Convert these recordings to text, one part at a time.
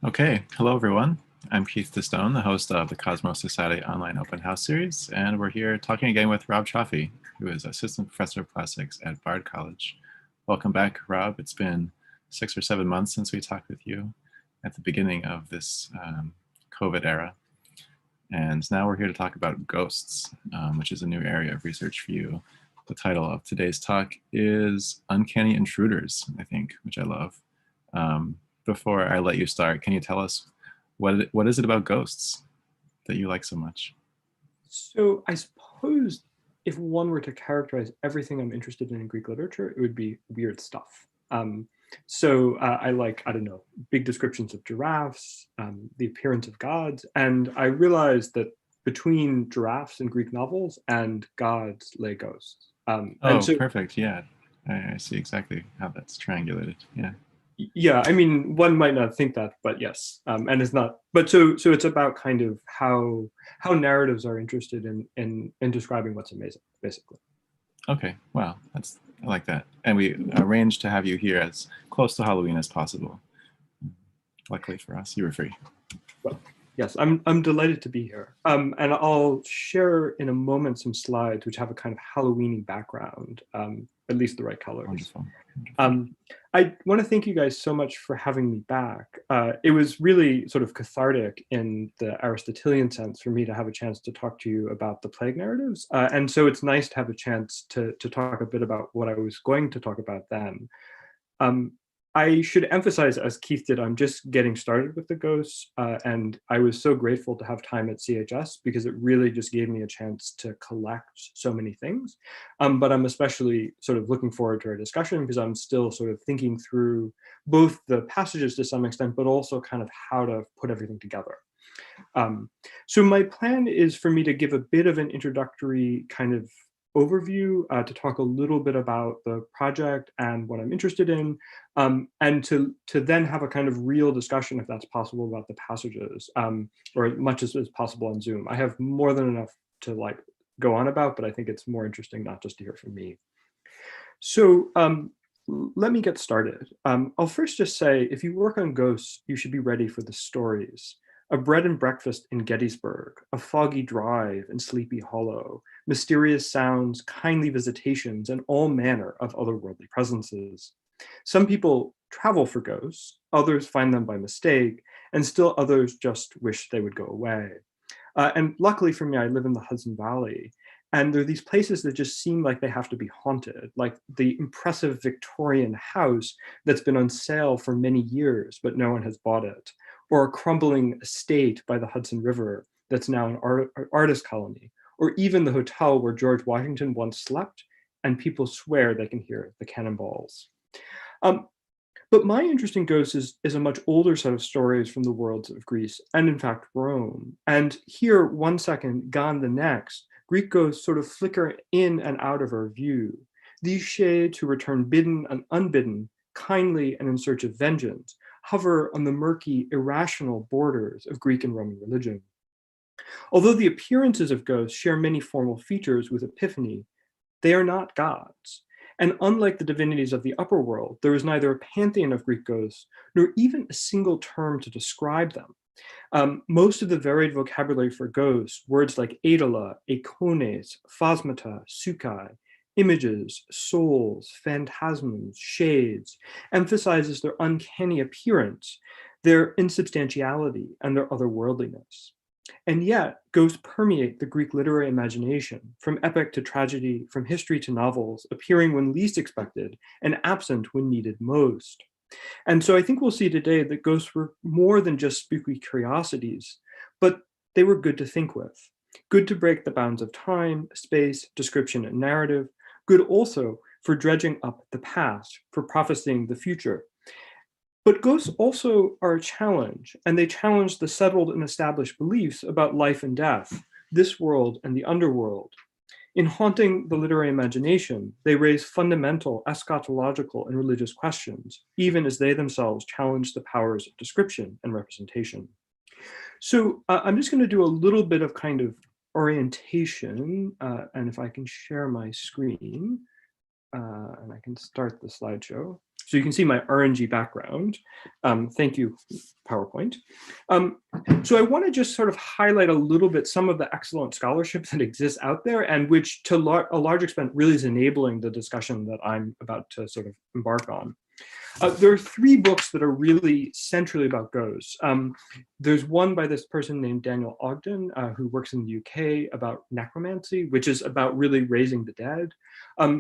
Okay, hello everyone. I'm Keith DeStone, the host of the Cosmos Society Online Open House Series, and we're here talking again with Rob Cioffi, who is Assistant Professor of Plastics at Bard College. Welcome back, Rob. It's been 6 or 7 months since we talked with you at the beginning of this COVID era. And now we're here to talk about ghosts, which is a new area of research for you. The title of today's talk is Uncanny Intruders, I think, which I love. Before I let you start, can you tell us what is it about ghosts that you like so much? So I suppose if one were to characterize everything I'm interested in Greek literature, it would be weird stuff. I like, I don't know, big descriptions of giraffes, the appearance of gods, and I realized that between giraffes in Greek novels and gods lay ghosts. Perfect. Yeah, I see exactly how that's triangulated. Yeah. Yeah, I mean, one might not think that, but yes, and it's not. But so it's about kind of how narratives are interested in describing what's amazing, basically. Okay. Wow, I like that. And we arranged to have you here as close to Halloween as possible. Luckily for us, you were free. Well, yes, I'm delighted to be here. And I'll share in a moment some slides which have a kind of Halloweeny background, at least the right colors. Wonderful. I want to thank you guys so much for having me back. It was really sort of cathartic in the Aristotelian sense for me to have a chance to talk to you about the plague narratives. And so it's nice to have a chance to talk a bit about what I was going to talk about then. I should emphasize, as Keith did, I'm just getting started with the ghosts, and I was so grateful to have time at CHS because it really just gave me a chance to collect so many things. But I'm especially sort of looking forward to our discussion because I'm still sort of thinking through both the passages to some extent, but also kind of how to put everything together. So my plan is for me to give a bit of an introductory kind of overview, to talk a little bit about the project and what I'm interested in, and to then have a kind of real discussion, if that's possible, about the passages, or as much as is possible on Zoom. I have more than enough to like go on about, but I think it's more interesting not just to hear from me. So let me get started. I'll first just say, if you work on ghosts, you should be ready for the stories. A bread and breakfast in Gettysburg, a foggy drive in Sleepy Hollow, mysterious sounds, kindly visitations, and all manner of otherworldly presences. Some people travel for ghosts, others find them by mistake, and still others just wish they would go away. And luckily for me, I live in the Hudson Valley, and there are these places that just seem like they have to be haunted, like the impressive Victorian house that's been on sale for many years, but no one has bought it, or a crumbling estate by the Hudson River that's now an artist colony, or even the hotel where George Washington once slept, and people swear they can hear the cannonballs. But my interest in ghosts is a much older set of stories from the worlds of Greece and, in fact, Rome. And here, one second, gone the next, Greek ghosts sort of flicker in and out of our view. These shades who return bidden and unbidden, kindly and in search of vengeance, hover on the murky, irrational borders of Greek and Roman religion. Although the appearances of ghosts share many formal features with Epiphany, they are not gods. And unlike the divinities of the upper world, there is neither a pantheon of Greek ghosts, nor even a single term to describe them. Most of the varied vocabulary for ghosts, words like Aedala, Aikones, Phasmata, Sukai, images, souls, phantasms, shades, emphasizes their uncanny appearance, their insubstantiality, and their otherworldliness. And yet, ghosts permeate the Greek literary imagination, from epic to tragedy, from history to novels, appearing when least expected and absent when needed most. And so I think we'll see today that ghosts were more than just spooky curiosities, but they were good to think with, good to break the bounds of time, space, description, and narrative, good also for dredging up the past, for prophesying the future. But ghosts also are a challenge, and they challenge the settled and established beliefs about life and death, this world and the underworld. In haunting the literary imagination, they raise fundamental eschatological and religious questions, even as they themselves challenge the powers of description and representation. So I'm just going to do a little bit of kind of orientation, and if I can share my screen, and I can start the slideshow. So you can see my RNG background. Thank you, PowerPoint. So I want to just sort of highlight a little bit some of the excellent scholarship that exists out there, and which to a large extent really is enabling the discussion that I'm about to sort of embark on. There are 3 books that are really centrally about ghosts. There's one by this person named Daniel Ogden, who works in the UK about necromancy, which is about really raising the dead.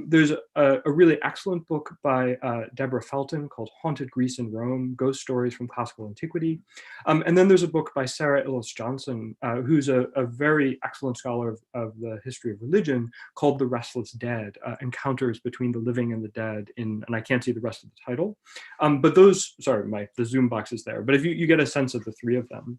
There's a really excellent book by Deborah Felton called Haunted Greece and Rome, Ghost Stories from Classical Antiquity. And then there's a book by Sarah Illes Johnson, who's a very excellent scholar of the history of religion, called The Restless Dead, Encounters Between the Living and the Dead, and I can't see the rest of the title. But those, sorry, the Zoom box is there, but if you get a sense of the 3 of them.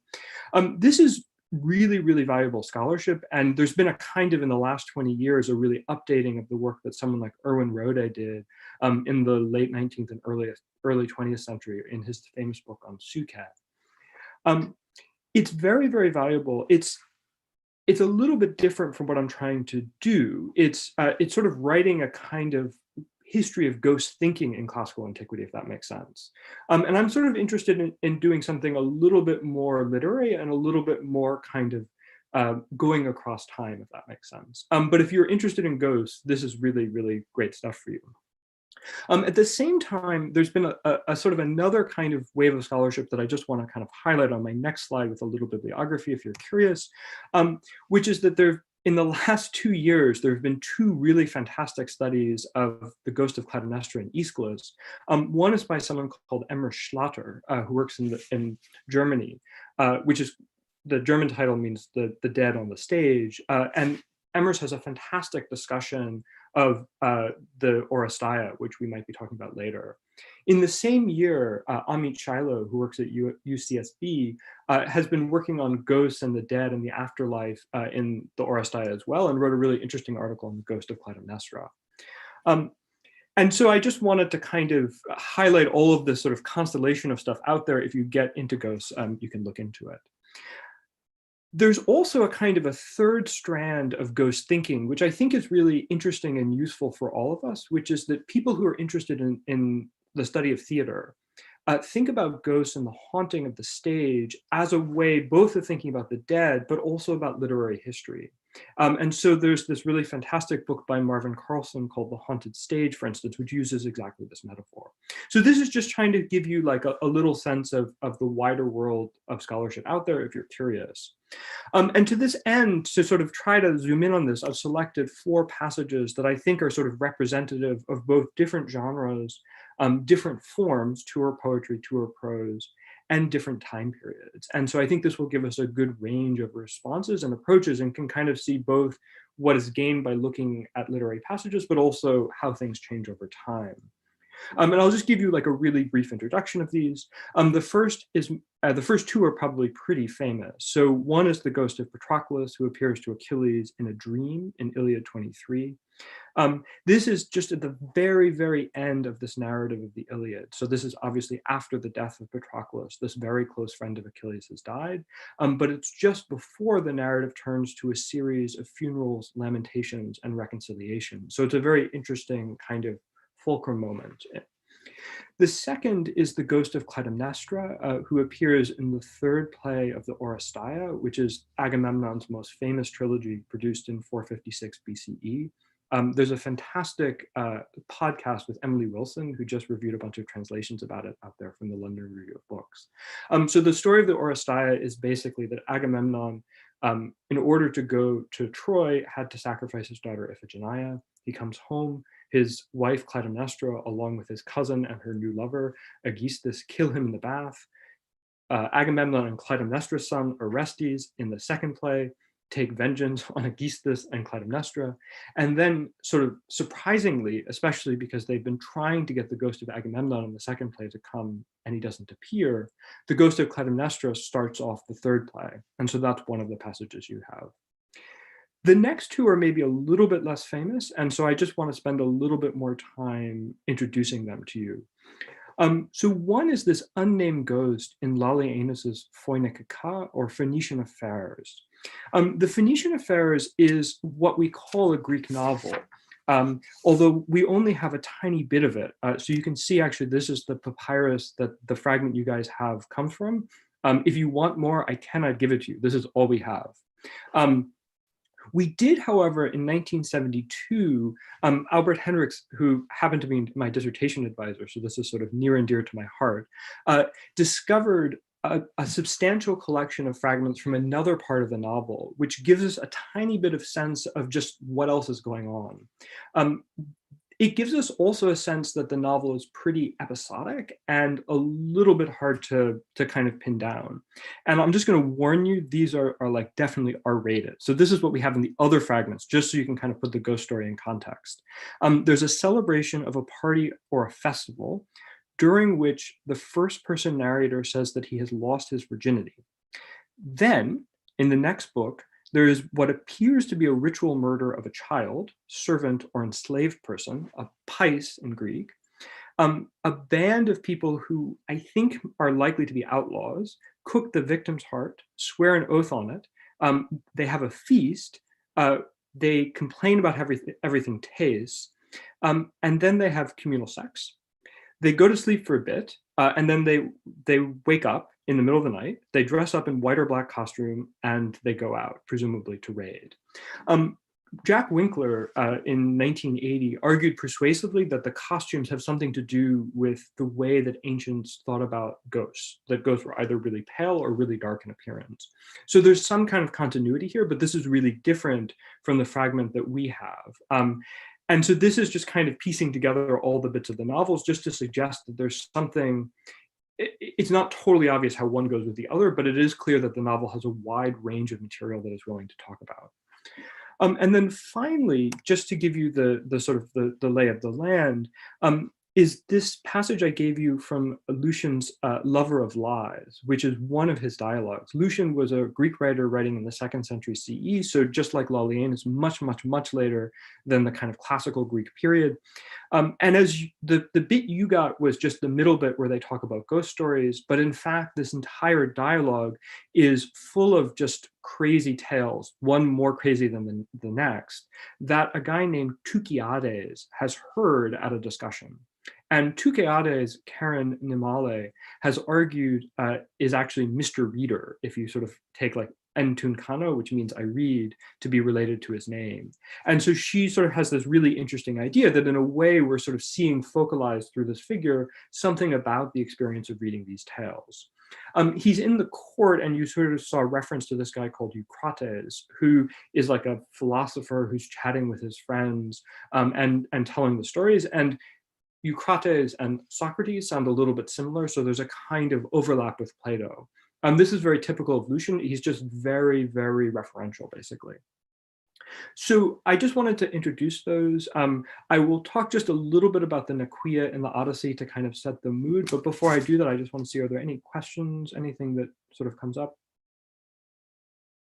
This is really, really valuable scholarship. And there's been a kind of, in the last 20 years, a really updating of the work that someone like Erwin Rode did in the late 19th and early 20th century in his famous book on Sukat. It's very, very valuable. It's a little bit different from what I'm trying to do. It's sort of writing a kind of history of ghost thinking in classical antiquity, if that makes sense. And I'm sort of interested in doing something a little bit more literary and a little bit more kind of going across time, if that makes sense. But if you're interested in ghosts, this is really, really great stuff for you. At the same time, there's been a sort of another kind of wave of scholarship that I just want to kind of highlight on my next slide with a little bibliography, if you're curious, which is that in the last 2 years, there have been 2 really fantastic studies of the ghost of Clytemnestra in Aeschylus. One is by someone called Emmer Schlatter, who works in Germany, which is, the German title means the dead on the stage. And Emmers has a fantastic discussion of the Oresteia, which we might be talking about later. In the same year, Amit Shiloh, who works at UCSB, has been working on ghosts and the dead and the afterlife in the Oresteia as well, and wrote a really interesting article on the ghost of Clytemnestra. And so I just wanted to kind of highlight all of this sort of constellation of stuff out there. If you get into ghosts, you can look into it. There's also a kind of a third strand of ghost thinking, which I think is really interesting and useful for all of us, which is that people who are interested in the study of theater think about ghosts and the haunting of the stage as a way both of thinking about the dead, but also about literary history. And so there's this really fantastic book by Marvin Carlson called The Haunted Stage, for instance, which uses exactly this metaphor. So this is just trying to give you like a little sense of the wider world of scholarship out there if you're curious. And to this end, to sort of try to zoom in on this, I've selected 4 passages that I think are sort of representative of both different genres, different forms, tour poetry, tour prose, and different time periods. And so I think this will give us a good range of responses and approaches, and can kind of see both what is gained by looking at literary passages, but also how things change over time. And I'll just give you like a really brief introduction of these. The first 2 are probably pretty famous. So one is the ghost of Patroclus, who appears to Achilles in a dream in Iliad 23. This is just at the very, very end of this narrative of the Iliad. So this is obviously after the death of Patroclus. This very close friend of Achilles has died, but it's just before the narrative turns to a series of funerals, lamentations, and reconciliation. So it's a very interesting kind of fulcrum moment. The second is the ghost of Clytemnestra, who appears in the 3rd play of the Oresteia, which is Agamemnon's most famous trilogy, produced in 456 BCE. There's a fantastic podcast with Emily Wilson, who just reviewed a bunch of translations about it out there from the London Review of Books. So the story of the Oresteia is basically that Agamemnon, in order to go to Troy, had to sacrifice his daughter Iphigenia. He comes home. His wife Clytemnestra, along with his cousin and her new lover, Aegisthus, kill him in the bath. Agamemnon and Clytemnestra's son, Orestes, in the 2nd play, take vengeance on Aegisthus and Clytemnestra. And then sort of surprisingly, especially because they've been trying to get the ghost of Agamemnon in the 2nd play to come and he doesn't appear, the ghost of Clytemnestra starts off the 3rd play. And so that's one of the passages you have. The next 2 are maybe a little bit less famous, and so I just want to spend a little bit more time introducing them to you. So one is this unnamed ghost in Lalianus's Phoenica, or Phoenician Affairs. The Phoenician Affairs is what we call a Greek novel. although we only have a tiny bit of it. So you can see, actually, this is the papyrus that the fragment you guys have comes from. If you want more, I cannot give it to you. This is all we have. We did, however, in 1972, Albert Hendricks, who happened to be my dissertation advisor, so this is sort of near and dear to my heart, discovered a substantial collection of fragments from another part of the novel, which gives us a tiny bit of sense of just what else is going on. It gives us also a sense that the novel is pretty episodic and a little bit hard to kind of pin down. And I'm just going to warn you, these are like definitely R-rated. So this is what we have in the other fragments, just so you can kind of put the ghost story in context. There's a celebration of a party or a festival during which the first person narrator says that he has lost his virginity. Then, in the next book, there is what appears to be a ritual murder of a child, servant, or enslaved person, a pais in Greek. A band of people who I think are likely to be outlaws cook the victim's heart, swear an oath on it. They have a feast. They complain about how everything tastes. And then they have communal sex. They go to sleep for a bit, and then they wake up in the middle of the night. They dress up in white or black costume, and they go out, presumably to raid. Jack Winkler in 1980 argued persuasively that the costumes have something to do with the way that ancients thought about ghosts, that ghosts were either really pale or really dark in appearance. So there's some kind of continuity here, but this is really different from the fragment that we have. And so this is just kind of piecing together all the bits of the novels just to suggest that there's something, it's not totally obvious how one goes with the other, but it is clear that the novel has a wide range of material that it's willing to talk about. And then finally, just to give you the sort of the lay of the land, is this passage I gave you from Lucian's Lover of Lies, which is one of his dialogues. Lucian was a Greek writer writing in the 2nd century CE, so just like Laliane, is much, much, much later than the kind of classical Greek period. And as the bit you got was just the middle bit where they talk about ghost stories, but in fact, this entire dialogue is full of just crazy tales, one more crazy than the next, that a guy named Tukiades has heard at a discussion. And Tukiades, Karen Nimale, has argued is actually Mr. Reader, if you sort of take like Entunkano, which means I read, to be related to his name. And so she sort of has this really interesting idea that in a way we're sort of seeing focalized through this figure something about the experience of reading these tales. He's in the court, and you sort of saw a reference to this guy called Eucrates, who is like a philosopher who's chatting with his friends and telling the stories. And Eucrates and Socrates sound a little bit similar, so there's a kind of overlap with Plato. This is very typical of Lucian. He's just very, very referential, basically. So I just wanted to introduce those. I will talk just a little bit about the Naquia and the Odyssey to kind of set the mood. But before I do that, I just want to see, are there any questions, anything that sort of comes up?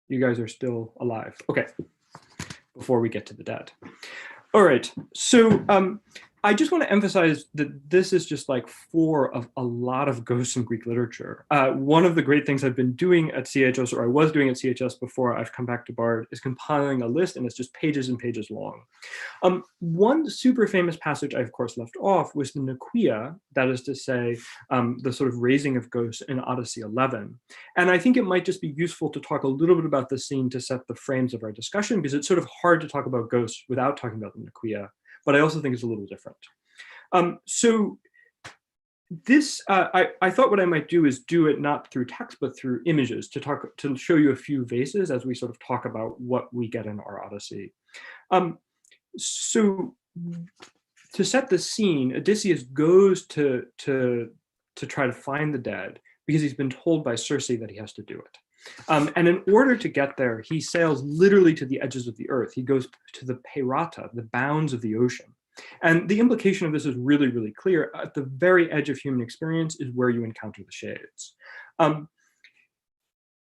You guys are still alive. Okay, before we get to the dead. All right, so I just want to emphasize that this is just like 4 of a lot of ghosts in Greek literature. One of the great things I've been doing at CHS, or I was doing at CHS before I've come back to Bard, is compiling a list, and it's just pages and pages long. One super famous passage I, of course, left off was the Naquia, that is to say, the sort of raising of ghosts in Odyssey 11. And I think it might just be useful to talk a little bit about the scene to set the frames of our discussion, because it's sort of hard to talk about ghosts without talking about the Naquia, but I also think it's a little different. So this, I thought what I might do is do it not through text, but through images to show you a few vases as we sort of talk about what we get in our Odyssey. So to set the scene, Odysseus goes to try to find the dead because he's been told by Circe that he has to do it. And in order to get there, he sails literally to the edges of the earth. He goes to the Peirata, the bounds of the ocean. And the implication of this is really, really clear. At the very edge of human experience is where you encounter the shades.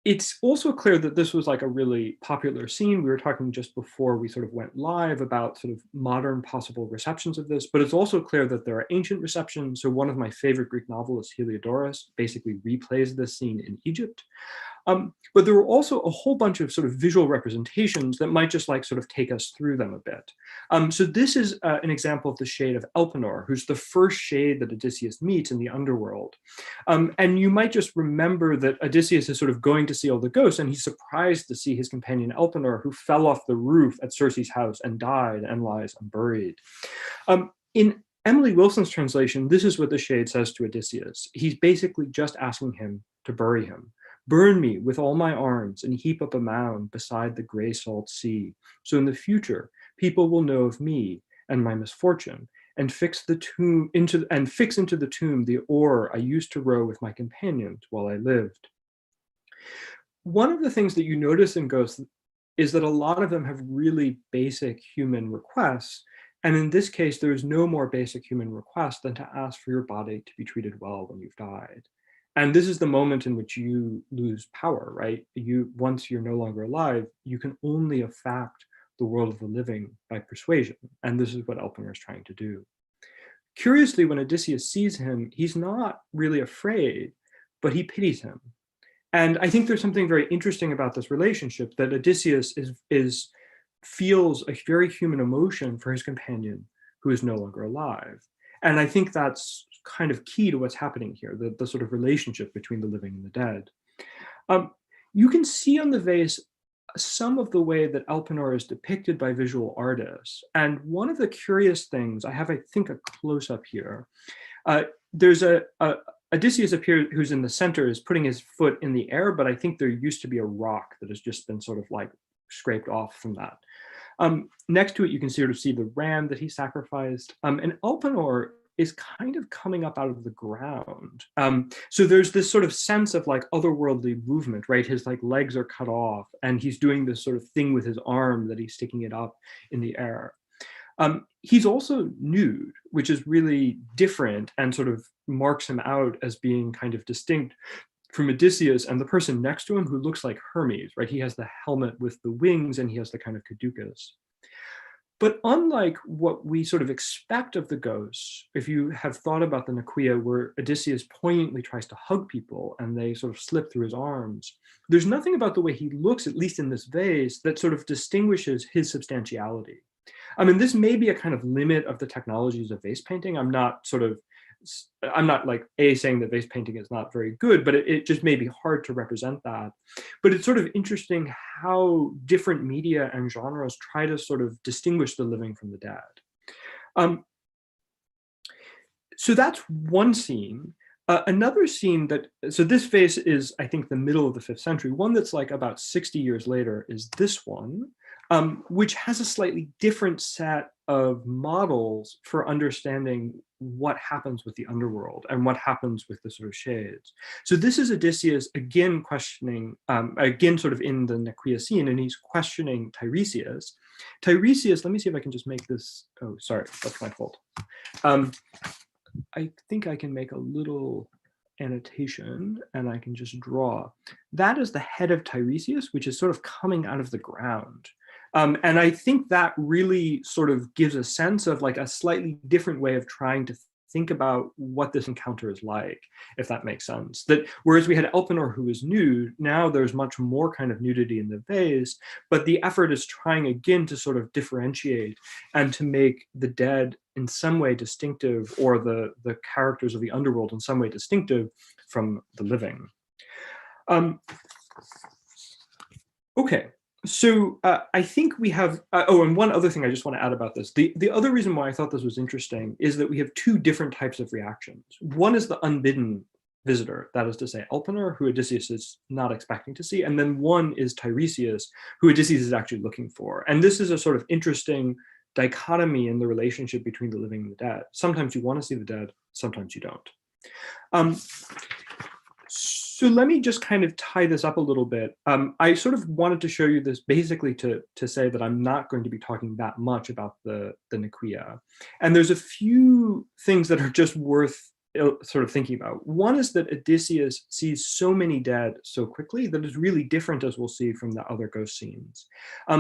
It's also clear that this was like a really popular scene. We were talking just before we sort of went live about sort of modern possible receptions of this, but it's also clear that there are ancient receptions. So one of my favorite Greek novelists, Heliodorus, basically replays this scene in Egypt. But there were also a whole bunch of sort of visual representations that might just like sort of take us through them a bit. So this is an example of the shade of Elpenor, who's the first shade that Odysseus meets in the underworld. And you might just remember that Odysseus is sort of going to see all the ghosts, and he's surprised to see his companion Elpenor, who fell off the roof at Circe's house and died and lies unburied. In Emily Wilson's translation, this is what the shade says to Odysseus. He's basically just asking him to bury him. Burn me with all my arms and heap up a mound beside the gray salt sea. So in the future, people will know of me and my misfortune and fix into the tomb the oar I used to row with my companions while I lived. One of the things that you notice in ghosts is that a lot of them have really basic human requests. And in this case, there is no more basic human request than to ask for your body to be treated well when you've died. And this is the moment in which you lose power, right? Once you're no longer alive, you can only affect the world of the living by persuasion. And this is what Elpenor is trying to do. Curiously, when Odysseus sees him, he's not really afraid, but he pities him. And I think there's something very interesting about this relationship, that Odysseus feels a very human emotion for his companion who is no longer alive. And I think that's kind of key to what's happening here, the sort of relationship between the living and the dead. You can see on the vase some of the way that Elpenor is depicted by visual artists. And one of the curious things, I have, I think, a close-up here. There's Odysseus appears, who's in the center, is putting his foot in the air, but I think there used to be a rock that has just been sort of like scraped off from that. Next to it, you can sort of see the ram that he sacrificed. And Elpenor is kind of coming up out of the ground. So there's this sort of sense of like otherworldly movement, right? His like legs are cut off and he's doing this sort of thing with his arm that he's sticking it up in the air. He's also nude, which is really different and sort of marks him out as being kind of distinct from Odysseus and the person next to him who looks like Hermes, right? He has the helmet with the wings and he has the kind of caduceus. But unlike what we sort of expect of the ghosts, if you have thought about the Nequia where Odysseus poignantly tries to hug people and they sort of slip through his arms, there's nothing about the way he looks, at least in this vase, that sort of distinguishes his substantiality. I mean, this may be a kind of limit of the technologies of vase painting. I'm not like saying that vase painting is not very good, but it just may be hard to represent that. But it's sort of interesting how different media and genres try to sort of distinguish the living from the dead. So that's one scene. Another scene so this vase is, I think, the middle of the 5th century. One that's like about 60 years later is this one, which has a slightly different set of models for understanding what happens with the underworld and what happens with the sort of shades. So this is Odysseus again questioning, again sort of in the Nequia scene, and he's questioning Tiresias. Tiresias, let me see if I can just make this, oh, sorry, that's my fault. I think I can make a little annotation and I can just draw. That is the head of Tiresias, which is sort of coming out of the ground. And I think that really sort of gives a sense of like a slightly different way of trying to think about what this encounter is like, if that makes sense. That whereas we had Elpenor who was nude, now there's much more kind of nudity in the vase, but the effort is trying again to sort of differentiate and to make the dead in some way distinctive, or the characters of the underworld in some way distinctive from the living. Okay. So I think we have, and one other thing I just want to add about this. The other reason why I thought this was interesting is that we have two different types of reactions. One is the unbidden visitor, that is to say Elpenor, who Odysseus is not expecting to see, and then one is Tiresias, who Odysseus is actually looking for. And this is a sort of interesting dichotomy in the relationship between the living and the dead. Sometimes you want to see the dead, sometimes you don't. So let me just kind of tie this up a little bit. I sort of wanted to show you this basically to say that I'm not going to be talking that much about the Nequia. And there's a few things that are just worth sort of thinking about. One is that Odysseus sees so many dead so quickly that is really different, as we'll see from the other ghost scenes.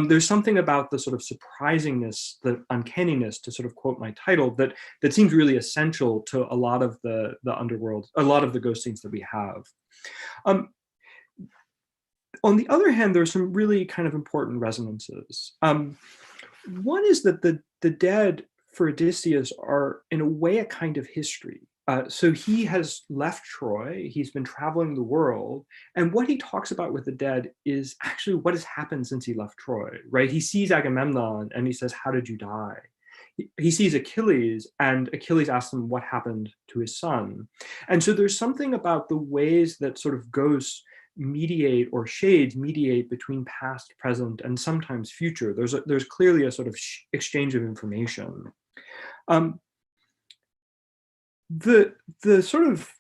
There's something about the sort of surprisingness, the uncanniness, to sort of quote my title, that seems really essential to a lot of the underworld, a lot of the ghost scenes that we have. On the other hand, there's some really kind of important resonances. One is that the dead for Odysseus are, in a way, a kind of history. So he has left Troy, he's been traveling the world, and what he talks about with the dead is actually what has happened since he left Troy, right? He sees Agamemnon and he says, "How did you die?" He sees Achilles, and Achilles asks him what happened to his son. And so there's something about the ways that sort of ghosts mediate, or shades mediate, between past, present, and sometimes future. There's clearly a sort of exchange of information. The sort of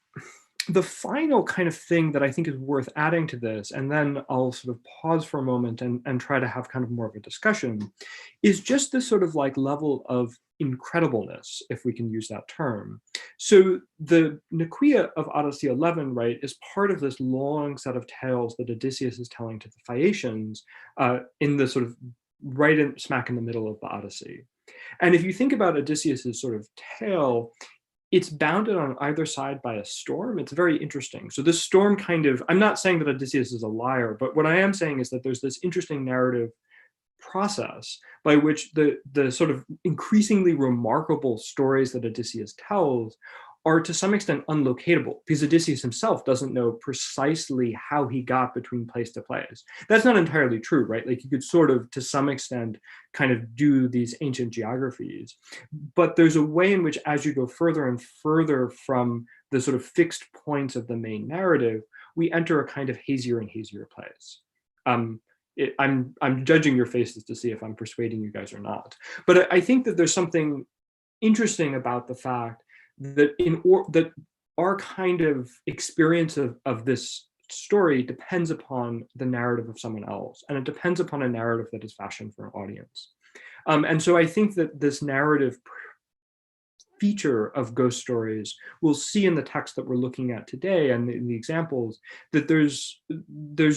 the final kind of thing that I think is worth adding to this, and then I'll sort of pause for a moment and try to have kind of more of a discussion, is just this sort of like level of incredibleness, if we can use that term. So the Nicaea of Odyssey 11, right, is part of this long set of tales that Odysseus is telling to the Phaeacians in the sort of smack in the middle of the Odyssey. And if you think about Odysseus's sort of tale, it's bounded on either side by a storm. It's very interesting. So this storm kind of, I'm not saying that Odysseus is a liar, but what I am saying is that there's this interesting narrative process by which the sort of increasingly remarkable stories that Odysseus tells are to some extent unlocatable, because Odysseus himself doesn't know precisely how he got between place to place. That's not entirely true, right? Like you could sort of, to some extent, kind of do these ancient geographies. But there's a way in which, as you go further and further from the sort of fixed points of the main narrative, we enter a kind of hazier and hazier place. I'm judging your faces to see if I'm persuading you guys or not. But I think that there's something interesting about the fact that that our kind of experience of this story depends upon the narrative of someone else, and it depends upon a narrative that is fashioned for an audience. And so I think that this narrative feature of ghost stories, we'll see in the text that we're looking at today and in the examples, that there's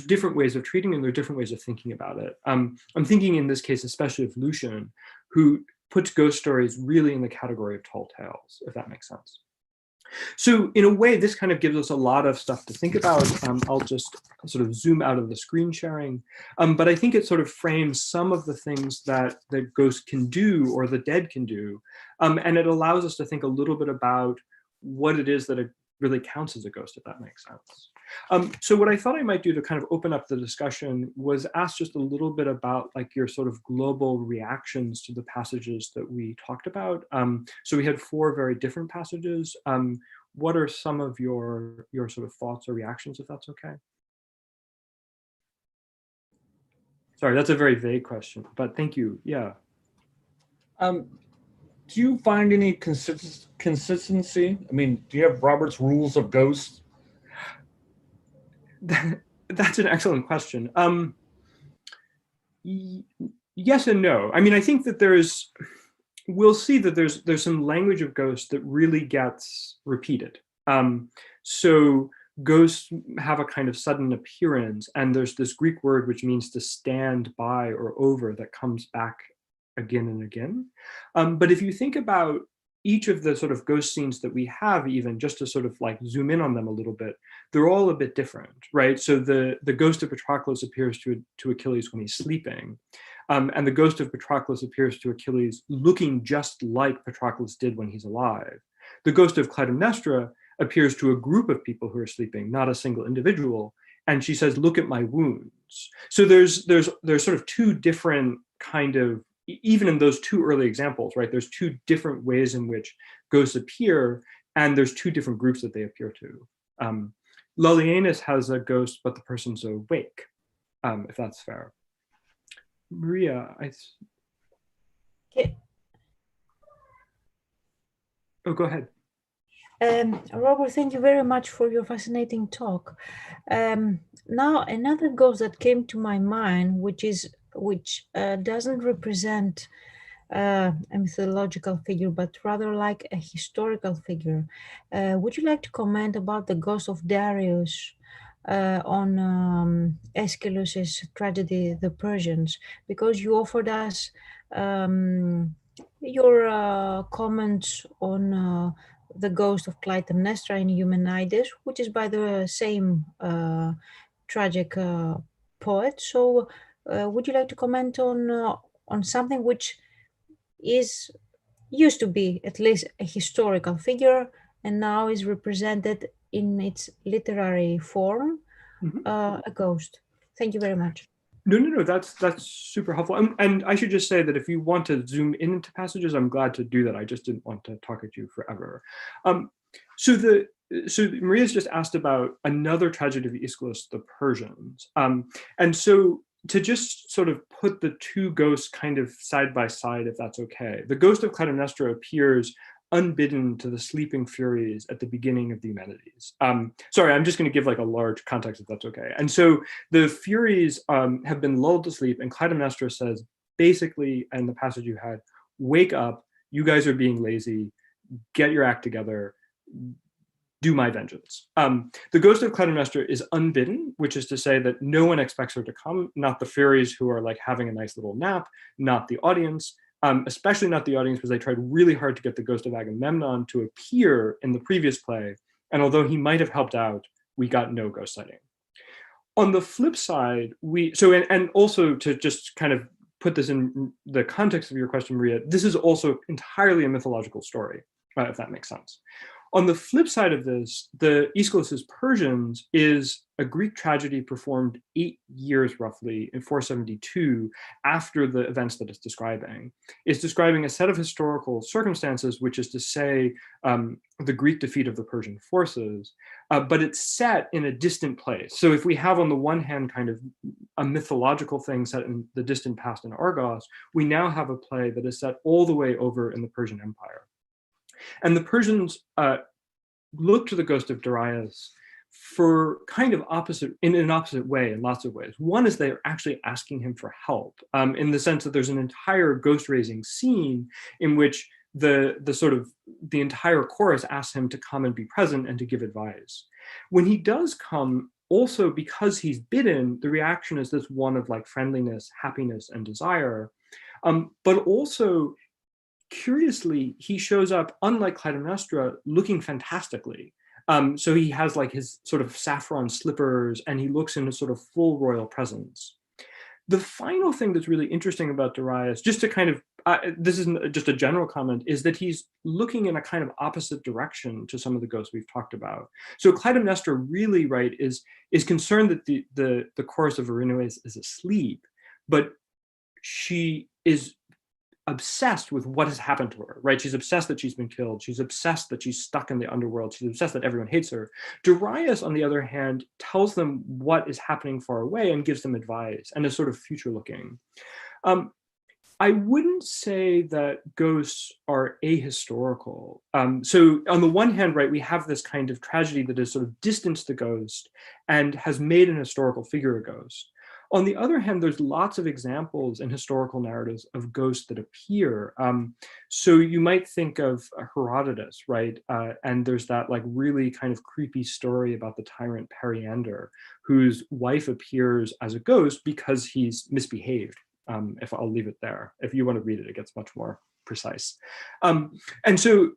different ways of treating it, and there are different ways of thinking about it. I'm thinking in this case especially of Lucian, who puts ghost stories really in the category of tall tales, if that makes sense. So in a way, this kind of gives us a lot of stuff to think about. I'll just sort of zoom out of the screen sharing. But I think it sort of frames some of the things that the ghost can do, or the dead can do. And it allows us to think a little bit about what it is that it really counts as a ghost, if that makes sense. So what I thought I might do to kind of open up the discussion was ask just a little bit about like your sort of global reactions to the passages that we talked about. So we had 4 very different passages. What are some of your sort of thoughts or reactions, if that's okay? Sorry, that's a very vague question, but thank you. Yeah. Do you find any consistency? I mean, do you have Robert's rules of ghosts? That's an excellent question. Yes and no. I mean, I think that we'll see that there's some language of ghosts that really gets repeated. So ghosts have a kind of sudden appearance, and there's this Greek word which means to stand by or over that comes back again and again. But if you think about each of the sort of ghost scenes that we have, even just to sort of like zoom in on them a little bit, they're all a bit different, right? So the ghost of Patroclus appears to Achilles when he's sleeping. And the ghost of Patroclus appears to Achilles looking just like Patroclus did when he's alive. The ghost of Clytemnestra appears to a group of people who are sleeping, not a single individual. And she says, "Look at my wounds." So there's sort of 2 different kind of, even in those 2 early examples, right? There's 2 different ways in which ghosts appear, and there's 2 different groups that they appear to. Lullianus has a ghost, but the person's awake, if that's fair. Maria, Okay. Oh, go ahead. Robert, thank you very much for your fascinating talk. Now, another ghost that came to my mind, which doesn't represent a mythological figure, but rather like a historical figure. Would you like to comment about the ghost of Darius on Aeschylus's tragedy, The Persians? Because you offered us your comments on the ghost of Clytemnestra in Eumenides, which is by the same tragic poet. So, would you like to comment on something which is used to be at least a historical figure and now is represented in its literary form, a ghost? Thank you very much. No. That's super helpful. And I should just say that if you want to zoom into passages, I'm glad to do that. I just didn't want to talk at you forever. So Maria's just asked about another tragedy of Aeschylus, the Persians. And so to just sort of put the two ghosts kind of side by side, if that's okay. The ghost of Clytemnestra appears unbidden to the sleeping Furies at the beginning of the Eumenides. Sorry, I'm just going to give like a large context, if that's okay. And so the Furies have been lulled to sleep, and Clytemnestra says, basically, in the passage you had, wake up, you guys are being lazy, get your act together, do my vengeance. The ghost of Clytemnestra is unbidden, which is to say that no one expects her to come, not the Furies who are like having a nice little nap, not the audience, especially not the audience, because they tried really hard to get the ghost of Agamemnon to appear in the previous play. And although he might have helped out, we got no ghost sighting. On the flip side, and also to just kind of put this in the context of your question, Maria, this is also entirely a mythological story, if that makes sense. On the flip side of this, the Aeschylus's Persians is a Greek tragedy performed 8 years roughly in 472 after the events that it's describing. It's describing a set of historical circumstances, which is to say the Greek defeat of the Persian forces, but it's set in a distant place. So if we have on the one hand kind of a mythological thing set in the distant past in Argos, we now have a play that is set all the way over in the Persian Empire. And the Persians look to the ghost of Darius for kind of in an opposite way in lots of ways. One is they're actually asking him for help, in the sense that there's an entire ghost raising scene in which the entire chorus asks him to come and be present and to give advice. When he does come, also because he's bidden, the reaction is this one of like friendliness, happiness, and desire, but also curiously, he shows up, unlike Clytemnestra, looking fantastically. So he has like his sort of saffron slippers, and he looks in a sort of full royal presence. The final thing that's really interesting about Darius, just to kind of, this isn't just a general comment, is that he's looking in a kind of opposite direction to some of the ghosts we've talked about. So Clytemnestra really, right, is concerned that the chorus of Erinnues is asleep, but she is obsessed with what has happened to her, right? She's obsessed that she's been killed. She's obsessed that she's stuck in the underworld. She's obsessed that everyone hates her. Darius, on the other hand, tells them what is happening far away and gives them advice and is sort of future looking. I wouldn't say that ghosts are ahistorical. So on the one hand, right, we have this kind of tragedy that has sort of distanced the ghost and has made an historical figure a ghost. On the other hand, there's lots of examples in historical narratives of ghosts that appear. So you might think of Herodotus, right? And there's that like really kind of creepy story about the tyrant Periander, whose wife appears as a ghost because he's misbehaved. If I'll leave it there. If you want to read it, it gets much more precise. And so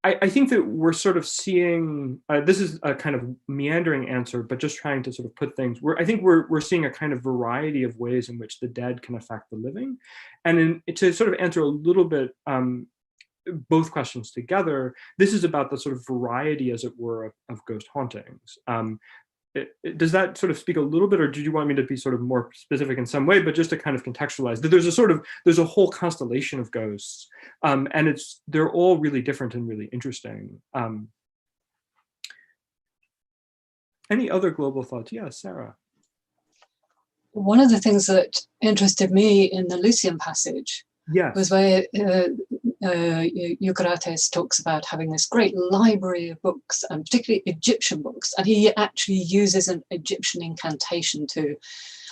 I think that we're sort of seeing, this is a kind of meandering answer, but just trying to sort of put things, I think we're seeing a kind of variety of ways in which the dead can affect the living. And to sort of answer a little bit both questions together, this is about the sort of variety, as it were, of ghost hauntings. Does that sort of speak a little bit, or did you want me to be sort of more specific in some way, but just to kind of contextualize that there's a whole constellation of ghosts, and they're all really different and really interesting. Any other global thoughts? Yeah, Sarah. One of the things that interested me in the Lucian passage was where Eucrates talks about having this great library of books, and particularly Egyptian books, and he actually uses an Egyptian incantation to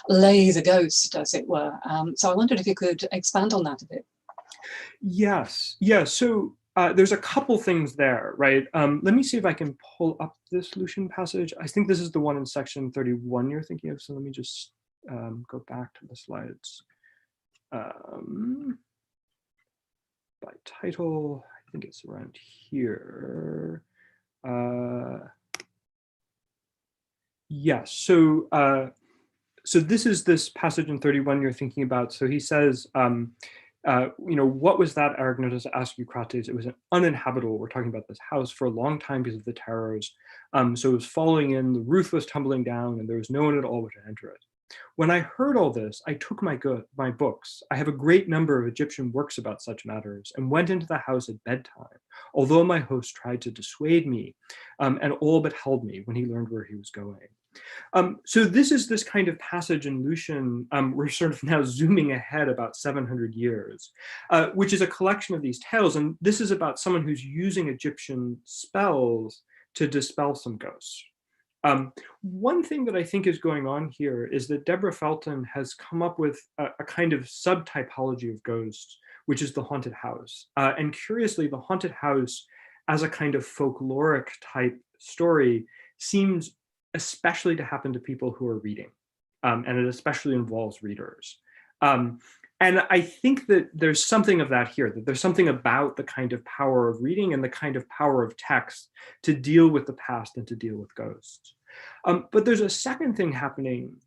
lay the ghost, as it were. So I wondered if you could expand on that a bit. Yes, yeah. So there's a couple things there, right? Let me see if I can pull up this Lucian passage. I think this is the one in section 31 you're thinking of. So let me just go back to the slides. By title, I think it's around here. Yes, so this is this passage in 31 you're thinking about. So he says, what was that, Aragnotus asked Eucrates? It was uninhabitable. We're talking about this house for a long time because of the terrors. So it was falling in, the roof was tumbling down, and there was no one at all who could enter it. When I heard all this, I took my books. I have a great number of Egyptian works about such matters, and went into the house at bedtime, although my host tried to dissuade me, and all but held me when he learned where he was going. So this is this kind of passage in Lucian. We're sort of now zooming ahead about 700 years, which is a collection of these tales. And this is about someone who's using Egyptian spells to dispel some ghosts. One thing that I think is going on here is that Deborah Felton has come up with a kind of subtypology of ghosts, which is the haunted house. And curiously, the haunted house as a kind of folkloric type story seems especially to happen to people who are reading. And it especially involves readers. And I think that there's something of that here, that there's something about the kind of power of reading and the kind of power of text to deal with the past and to deal with ghosts. But there's a second thing happening,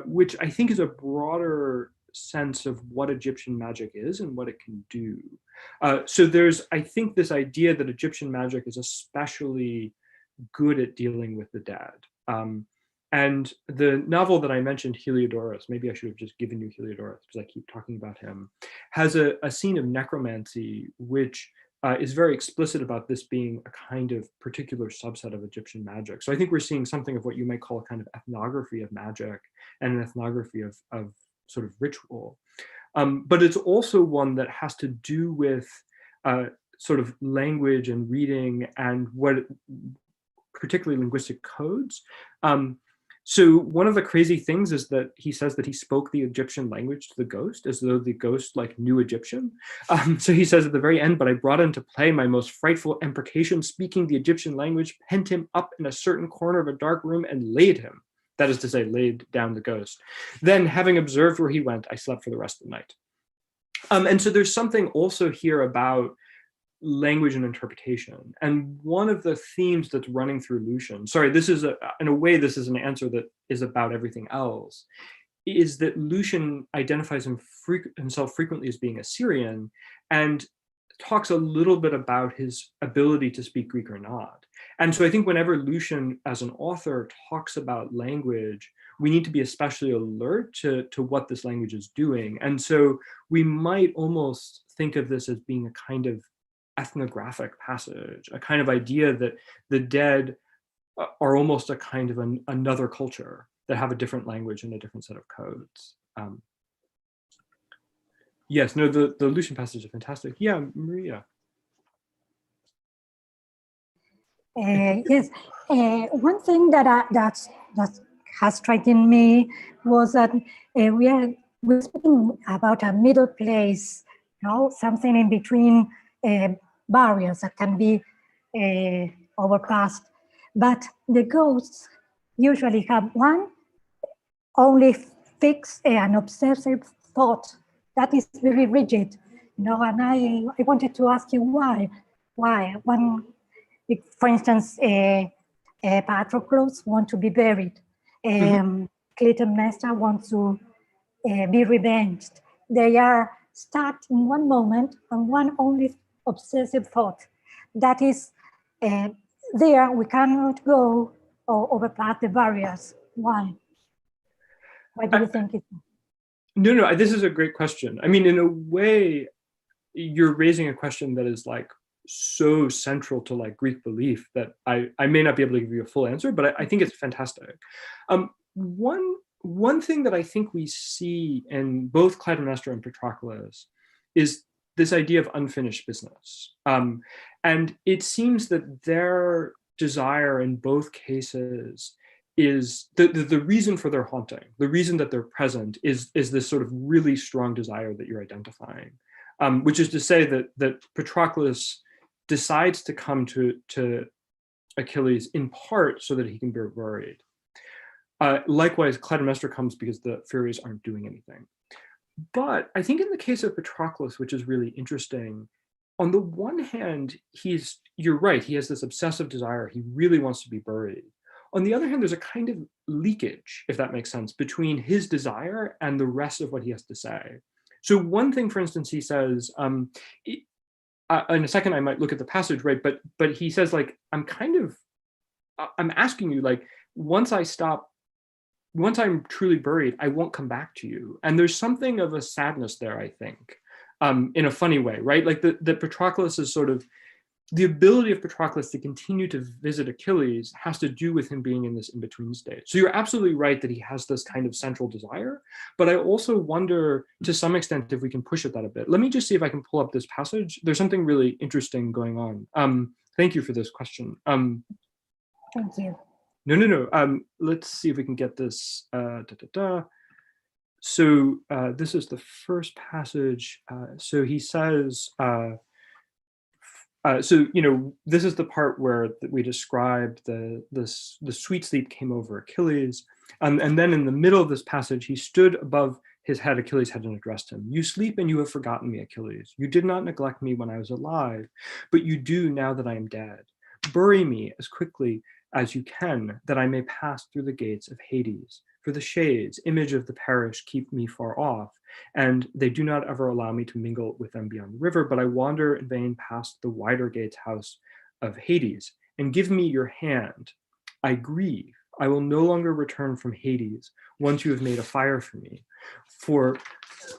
which I think is a broader sense of what Egyptian magic is and what it can do. So there's, I think, this idea that Egyptian magic is especially good at dealing with the dead. And the novel that I mentioned, Heliodorus, maybe I should have just given you Heliodorus because I keep talking about him, has a scene of necromancy, which is very explicit about this being a kind of particular subset of Egyptian magic. So I think we're seeing something of what you might call a kind of ethnography of magic and an ethnography of sort of ritual. But it's also one that has to do with sort of language and reading and particularly linguistic codes. So one of the crazy things is that he says that he spoke the Egyptian language to the ghost as though the ghost like knew Egyptian. So he says at the very end, but I brought into play my most frightful imprecation, speaking the Egyptian language, pent him up in a certain corner of a dark room and laid him. That is to say, laid down the ghost. Then having observed where he went, I slept for the rest of the night. And so there's something also here about language and interpretation. And one of the themes that's running through Lucian, sorry, this is in a way, this is an answer that is about everything else, is that Lucian identifies himself frequently as being Assyrian and talks a little bit about his ability to speak Greek or not. And so I think whenever Lucian as an author talks about language, we need to be especially alert to what this language is doing. And so we might almost think of this as being a kind of ethnographic passage, a kind of idea that the dead are almost a kind of another culture that have a different language and a different set of codes. Yes, no, the Lucian passage is fantastic. Yeah, Maria. Yes, one thing that has striking me was that we're speaking about a middle place, something in between barriers that can be overpassed. But the ghosts usually have one only fixed and obsessive thought that is very rigid, and I wanted to ask you why one. For instance, Patroclus wants to be buried. Clytemnestra wants to be revenged. They are stuck in one moment on one only obsessive thought. That is, there we cannot go or overpass the barriers. Why? Why do you think it? No, this is a great question. I mean, in a way, you're raising a question that is like so central to like Greek belief that I may not be able to give you a full answer, but I think it's fantastic. One thing that I think we see in both Clytemnestra and Patroclus is this idea of unfinished business. And it seems that their desire in both cases is the reason for their haunting, the reason that they're present is this sort of really strong desire that you're identifying. which is to say that Patroclus decides to come to Achilles in part so that he can be buried. Likewise, Clytemnestra comes because the Furies aren't doing anything. But I think in the case of Patroclus, which is really interesting, on the one hand, you're right, he has this obsessive desire. He really wants to be buried. On the other hand, there's a kind of leakage, if that makes sense, between his desire and the rest of what he has to say. So one thing, for instance, he says, in a second I might look at the passage, right? But he says, like, I'm asking you, like, once I'm truly buried, I won't come back to you. And there's something of a sadness there, I think, in a funny way, right? Like the Patroclus is sort of, the ability of Patroclus to continue to visit Achilles has to do with him being in this in-between state. So you're absolutely right that he has this kind of central desire, but I also wonder to some extent if we can push at that a bit. Let me just see if I can pull up this passage. There's something really interesting going on. Thank you for this question. Thank you. No. Let's see if we can get this. So this is the first passage. So he says, so, this is the part where we describe the sweet sleep came over Achilles. And then in the middle of this passage, he stood above his head, Achilles' head, and addressed him. You sleep and you have forgotten me, Achilles. You did not neglect me when I was alive, but you do now that I am dead. Bury me as quickly as you can, that I may pass through the gates of Hades. For the shades, image of the parish, keep me far off, and they do not ever allow me to mingle with them beyond the river, but I wander in vain past the wider gates house of Hades, and give me your hand. I grieve. I will no longer return from Hades, once you have made a fire for me. For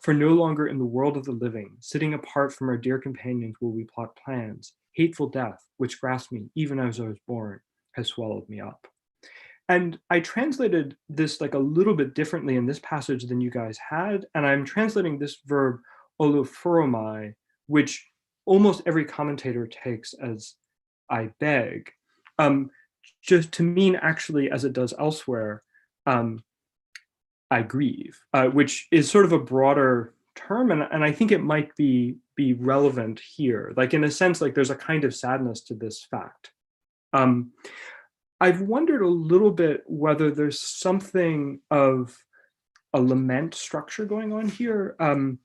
no longer in the world of the living, sitting apart from our dear companions, will we plot plans. Hateful death, which grasped me even as I was born, has swallowed me up. And I translated this like a little bit differently in this passage than you guys had. And I'm translating this verb olophoromai, which almost every commentator takes as I beg, just to mean actually, as it does elsewhere, I grieve, which is sort of a broader term. And I think it might be relevant here. Like in a sense, like there's a kind of sadness to this fact. I've wondered a little bit whether there's something of a lament structure going on here. In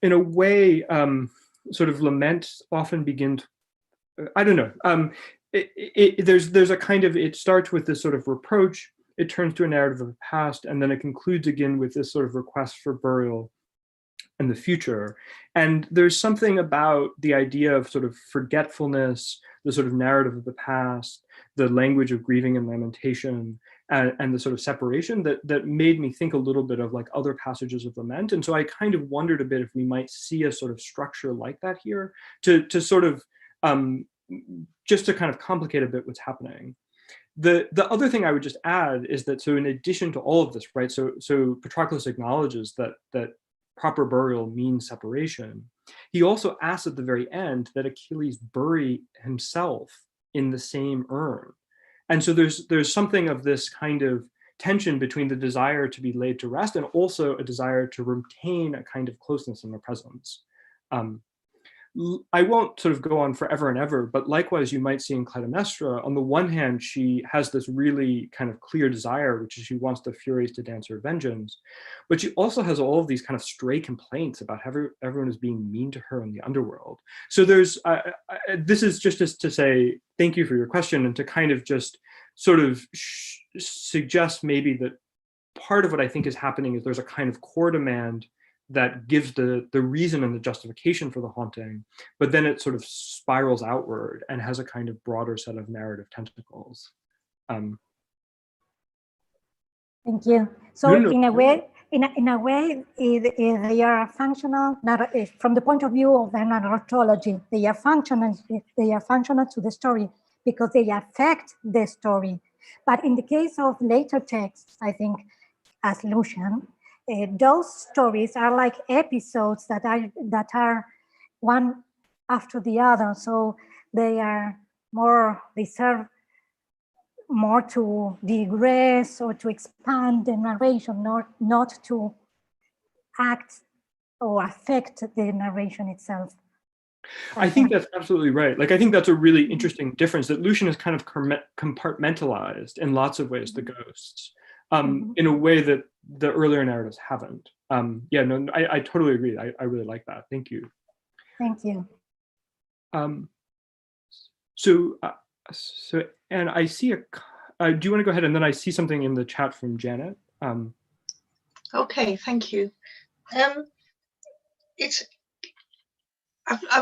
a way, sort of laments often begin. I don't know. There's a kind of, it starts with this sort of reproach. It turns to a narrative of the past, and then it concludes again with this sort of request for burial in the future. And there's something about the idea of sort of forgetfulness, the sort of narrative of the past, the language of grieving and lamentation, and the sort of separation that made me think a little bit of like other passages of lament. And so I kind of wondered a bit if we might see a sort of structure like that here to sort of, just to kind of complicate a bit what's happening. The other thing I would just add is that, so in addition to all of this, right, so Patroclus acknowledges that proper burial means separation. He also asks at the very end that Achilles bury himself in the same urn. And so there's something of this kind of tension between the desire to be laid to rest and also a desire to retain a kind of closeness in the presence. I won't sort of go on forever and ever, but likewise, you might see in Clytemnestra, on the one hand, she has this really kind of clear desire, which is she wants the Furies to dance her vengeance, but she also has all of these kind of stray complaints about how everyone is being mean to her in the underworld. So there's, this is just to say, thank you for your question, and to kind of just sort of suggest maybe that part of what I think is happening is there's a kind of core demand that gives the reason and the justification for the haunting, but then it sort of spirals outward and has a kind of broader set of narrative tentacles. Thank you. So in a way, they are functional. From the point of view of the narratology, they are functional. They are functional to the story because they affect the story. But in the case of later texts, I think, as Lucian, those stories are like episodes that are one after the other. So they serve more to digress or to expand the narration, not to act or affect the narration itself. I think that's absolutely right. Like, I think that's a really interesting difference, that Lucian is kind of compartmentalized in lots of ways, the ghosts, in a way that the earlier narratives haven't. Yeah, no, I totally agree. I really like that. Thank you. Thank you. So, and I see do you want to go ahead? And then I see something in the chat from Janet. Okay, thank you. I've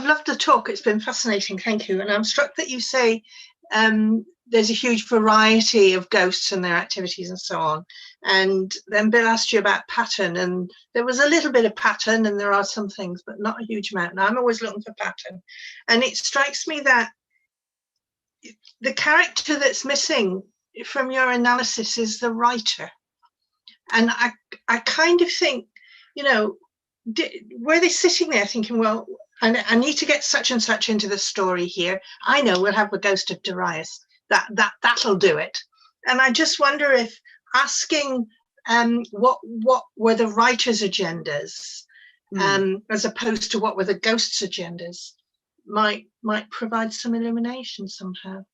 loved the talk. It's been fascinating. Thank you. And I'm struck that you say there's a huge variety of ghosts and their activities and so on. And then Bill asked you about pattern, and there was a little bit of pattern, and there are some things, but not a huge amount. And I'm always looking for pattern. And it strikes me that the character that's missing from your analysis is the writer. And I kind of think, you know, were they sitting there thinking, well, I need to get such and such into the story here. I know we'll have the ghost of Darius. That'll do it. And I just wonder if asking what were the writer's agendas, as opposed to what were the ghost's agendas, might provide some illumination somehow.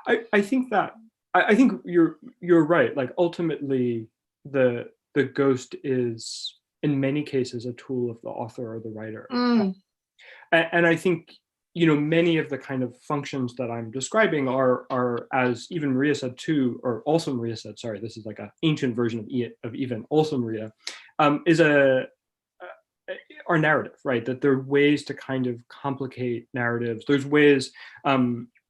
I think that I think you're right. Like, ultimately, the ghost is, in many cases, a tool of the author or the writer. And I think, you know, many of the kind of functions that I'm describing are, as even Maria said too, or also Maria said, sorry, this is like an ancient version of even also Maria, are narrative, right? That there are ways to kind of complicate narratives. There's ways,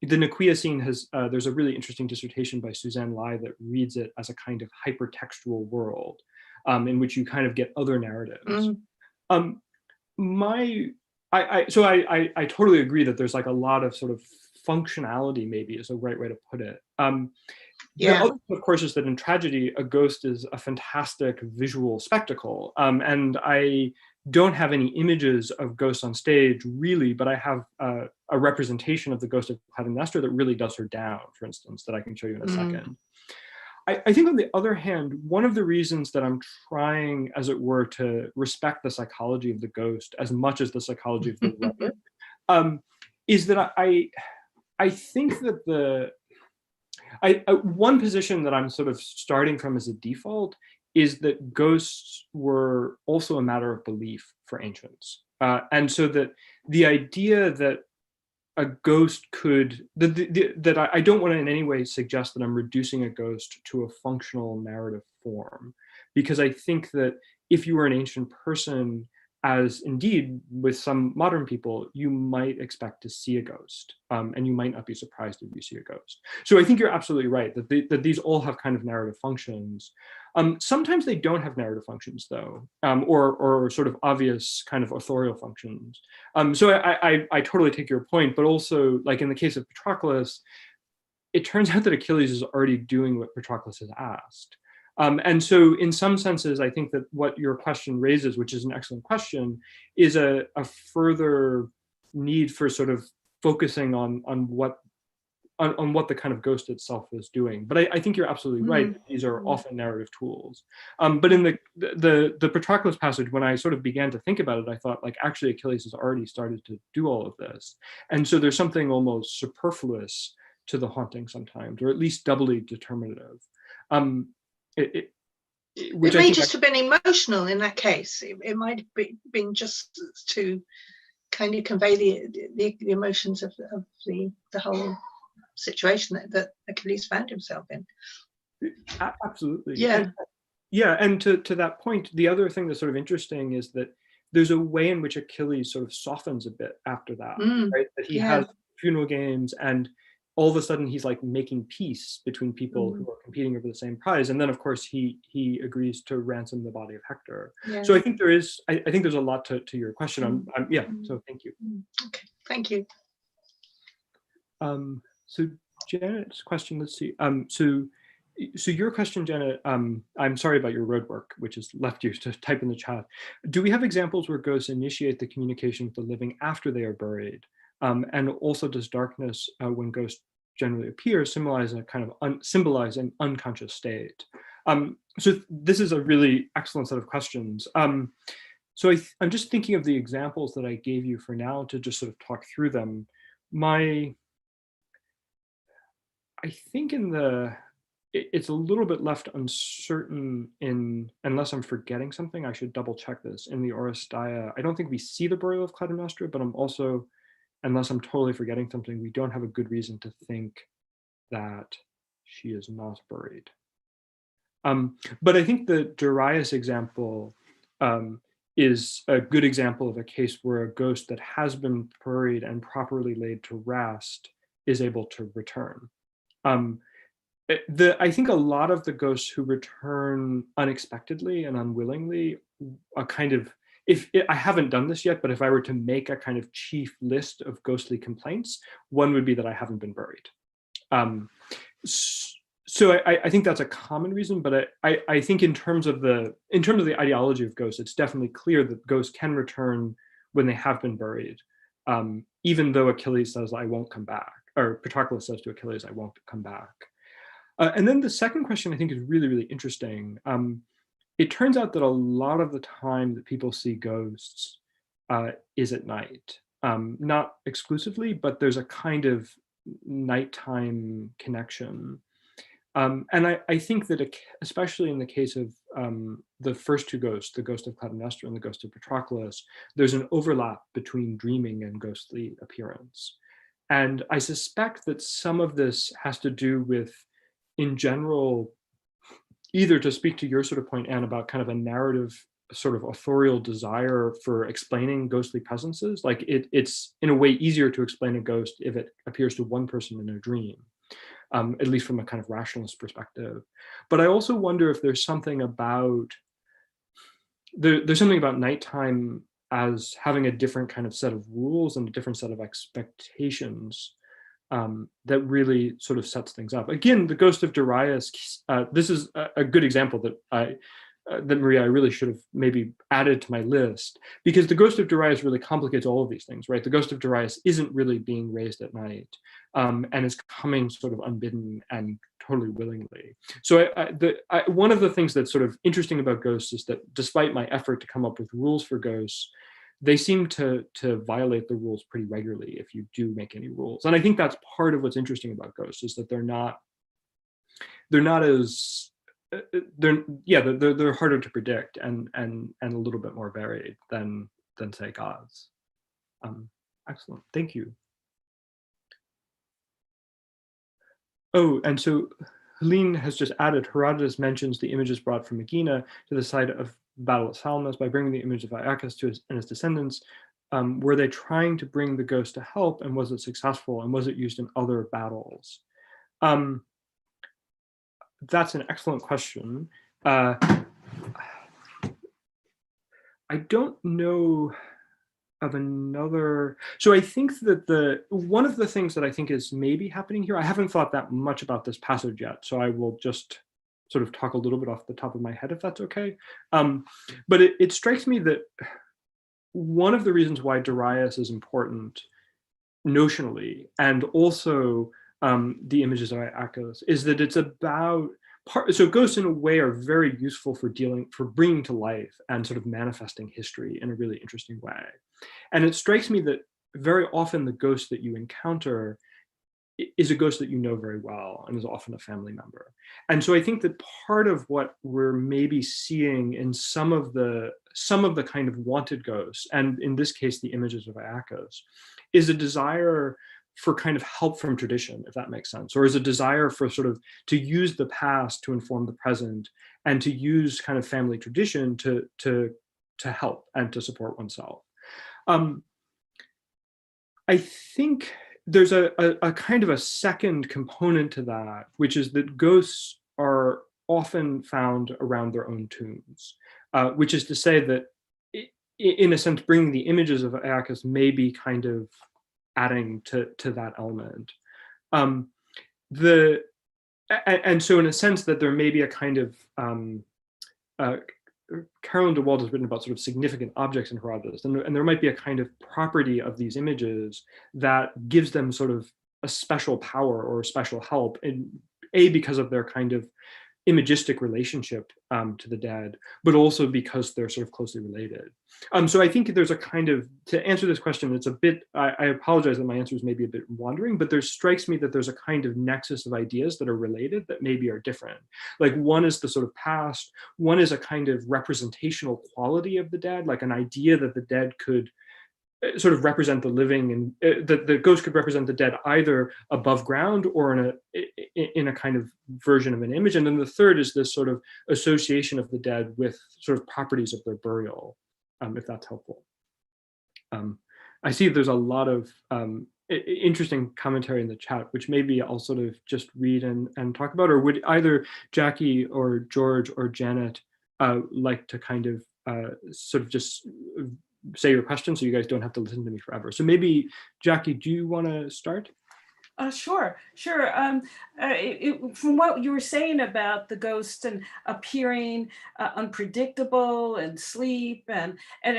the Nicaea scene has, there's a really interesting dissertation by Suzanne Lai that reads it as a kind of hypertextual world, in which you kind of get other narratives. So I totally agree that there's like a lot of sort of functionality, maybe is a right way to put it. The other thing, of course, is that in tragedy, a ghost is a fantastic visual spectacle. And I don't have any images of ghosts on stage, really, but I have a representation of the ghost of Clytemnestra that really does her down, for instance, that I can show you in a second. I think, on the other hand, one of the reasons that I'm trying, as it were, to respect the psychology of the ghost as much as the psychology of the writer, is that I think that one position that I'm sort of starting from as a default is that ghosts were also a matter of belief for ancients. And so that the idea that a ghost could, that I don't want to in any way suggest that I'm reducing a ghost to a functional narrative form, because I think that if you were an ancient person, as indeed with some modern people, you might expect to see a ghost, and you might not be surprised if you see a ghost. So I think you're absolutely right that these all have kind of narrative functions. Sometimes they don't have narrative functions, though, or sort of obvious kind of authorial functions. So I totally take your point, but also, like in the case of Patroclus, it turns out that Achilles is already doing what Patroclus has asked. And so in some senses, I think that what your question raises, which is an excellent question, is a further need for sort of focusing on what the kind of ghost itself is doing. But I think you're absolutely right. These are often narrative tools. But in the Patroclus passage, when I sort of began to think about it, I thought, like, actually Achilles has already started to do all of this. And so there's something almost superfluous to the haunting sometimes, or at least doubly determinative. It may just have been emotional in that case. It might have been just to kind of convey the emotions of the whole situation that Achilles found himself in. Absolutely. Yeah. And to that point, the other thing that's sort of interesting is that there's a way in which Achilles sort of softens a bit after that, right? That he has funeral games, and all of a sudden he's like making peace between people who are competing over the same prize. And then, of course, he agrees to ransom the body of Hector. So I think I think there's a lot to your question. So thank you. Okay, thank you. So Janet's question, let's see. So your question, Janet, I'm sorry about your road work, which has left you to type in the chat. Do we have examples where ghosts initiate the communication with the living after they are buried? And also, does darkness, when ghosts generally appear, symbolize an unconscious state? So this is a really excellent set of questions. So I'm just thinking of the examples that I gave you for now to just sort of talk through them. I think it's a little bit left uncertain unless I'm forgetting something, I should double check this. In the Oresteia, I don't think we see the burial of Clytemnestra, but I'm also, unless I'm totally forgetting something, we don't have a good reason to think that she is not buried. But I think the Darius example is a good example of a case where a ghost that has been buried and properly laid to rest is able to return. I think a lot of the ghosts who return unexpectedly and unwillingly, I haven't done this yet, but if I were to make a kind of chief list of ghostly complaints, one would be that I haven't been buried. So I think that's a common reason, but I think in terms of the ideology of ghosts, it's definitely clear that ghosts can return when they have been buried, even though Achilles says, I won't come back, or Patroclus says to Achilles, I won't come back. And then the second question I think is really, really interesting. It turns out that a lot of the time that people see ghosts is at night. Not exclusively, but there's a kind of nighttime connection. And I think that especially in the case of the first two ghosts, the ghost of Clytemnestra and the ghost of Patroclus, there's an overlap between dreaming and ghostly appearance. And I suspect that some of this has to do with, in general, either to speak to your sort of point, Anne, about kind of a narrative sort of authorial desire for explaining ghostly presences. Like it's in a way easier to explain a ghost if it appears to one person in a dream, at least from a kind of rationalist perspective. But I also wonder if there's something about, there's something about nighttime as having a different kind of set of rules and a different set of expectations that really sort of sets things up. Again, the ghost of Darius, this is a good example that Maria, I really should have maybe added to my list, because the ghost of Darius really complicates all of these things, right? The ghost of Darius isn't really being raised at night and is coming sort of unbidden and totally willingly. So one of the things that's sort of interesting about ghosts is that despite my effort to come up with rules for ghosts, they seem to violate the rules pretty regularly if you do make any rules. And I think that's part of what's interesting about ghosts, is that they're harder to predict and a little bit more varied than say gods. Excellent, thank you. Oh, and so Helene has just added, Herodotus mentions the images brought from Aegina to the site of battle at Salamis by bringing the image of Iacchus and his descendants. Were they trying to bring the ghost to help, and was it successful, and was it used in other battles? That's an excellent question. I don't know of another. So I think that one of the things that I think is maybe happening here, I haven't thought that much about this passage yet, so I will just sort of talk a little bit off the top of my head, if that's okay. But it strikes me that one of the reasons why Darius is important notionally, and also the images of Iacchus, is that it's about so ghosts in a way are very useful for bringing to life and sort of manifesting history in a really interesting way. And it strikes me that very often the ghost that you encounter is a ghost that you know very well and is often a family member. And so I think that part of what we're maybe seeing in some of the kind of wanted ghosts, and in this case the images of Iacchus, is a desire for kind of help from tradition, if that makes sense, or is a desire for sort of to use the past to inform the present, and to use kind of family tradition to help and to support oneself. I think there's a kind of a second component to that, which is that ghosts are often found around their own tombs, which is to say that in a sense, bringing the images of Iacchus may be kind of adding to that element. And so in a sense that there may be a kind of, Carolyn de Wald has written about sort of significant objects in Herodotus, and there might be a kind of property of these images that gives them sort of a special power or a special help, and because of their kind of imagistic relationship to the dead, but also because they're sort of closely related. So I think there's a kind of, to answer this question, it's a bit, I apologize that my answer is maybe a bit wandering, but there strikes me that there's a kind of nexus of ideas that are related that maybe are different. Like one is the sort of past, one is a kind of representational quality of the dead, like an idea that the dead could sort of represent the living, and that the ghost could represent the dead either above ground or in a kind of version of an image. And then the third is this sort of association of the dead with sort of properties of their burial, if that's helpful. I see there's a lot of interesting commentary in the chat, which maybe I'll sort of just read and talk about, or would either Jackie or George or Janet like to kind of sort of just say your question so you guys don't have to listen to me forever. So maybe, Jackie, do you want to start? Sure. From what you were saying about the ghost and appearing unpredictable and sleep, and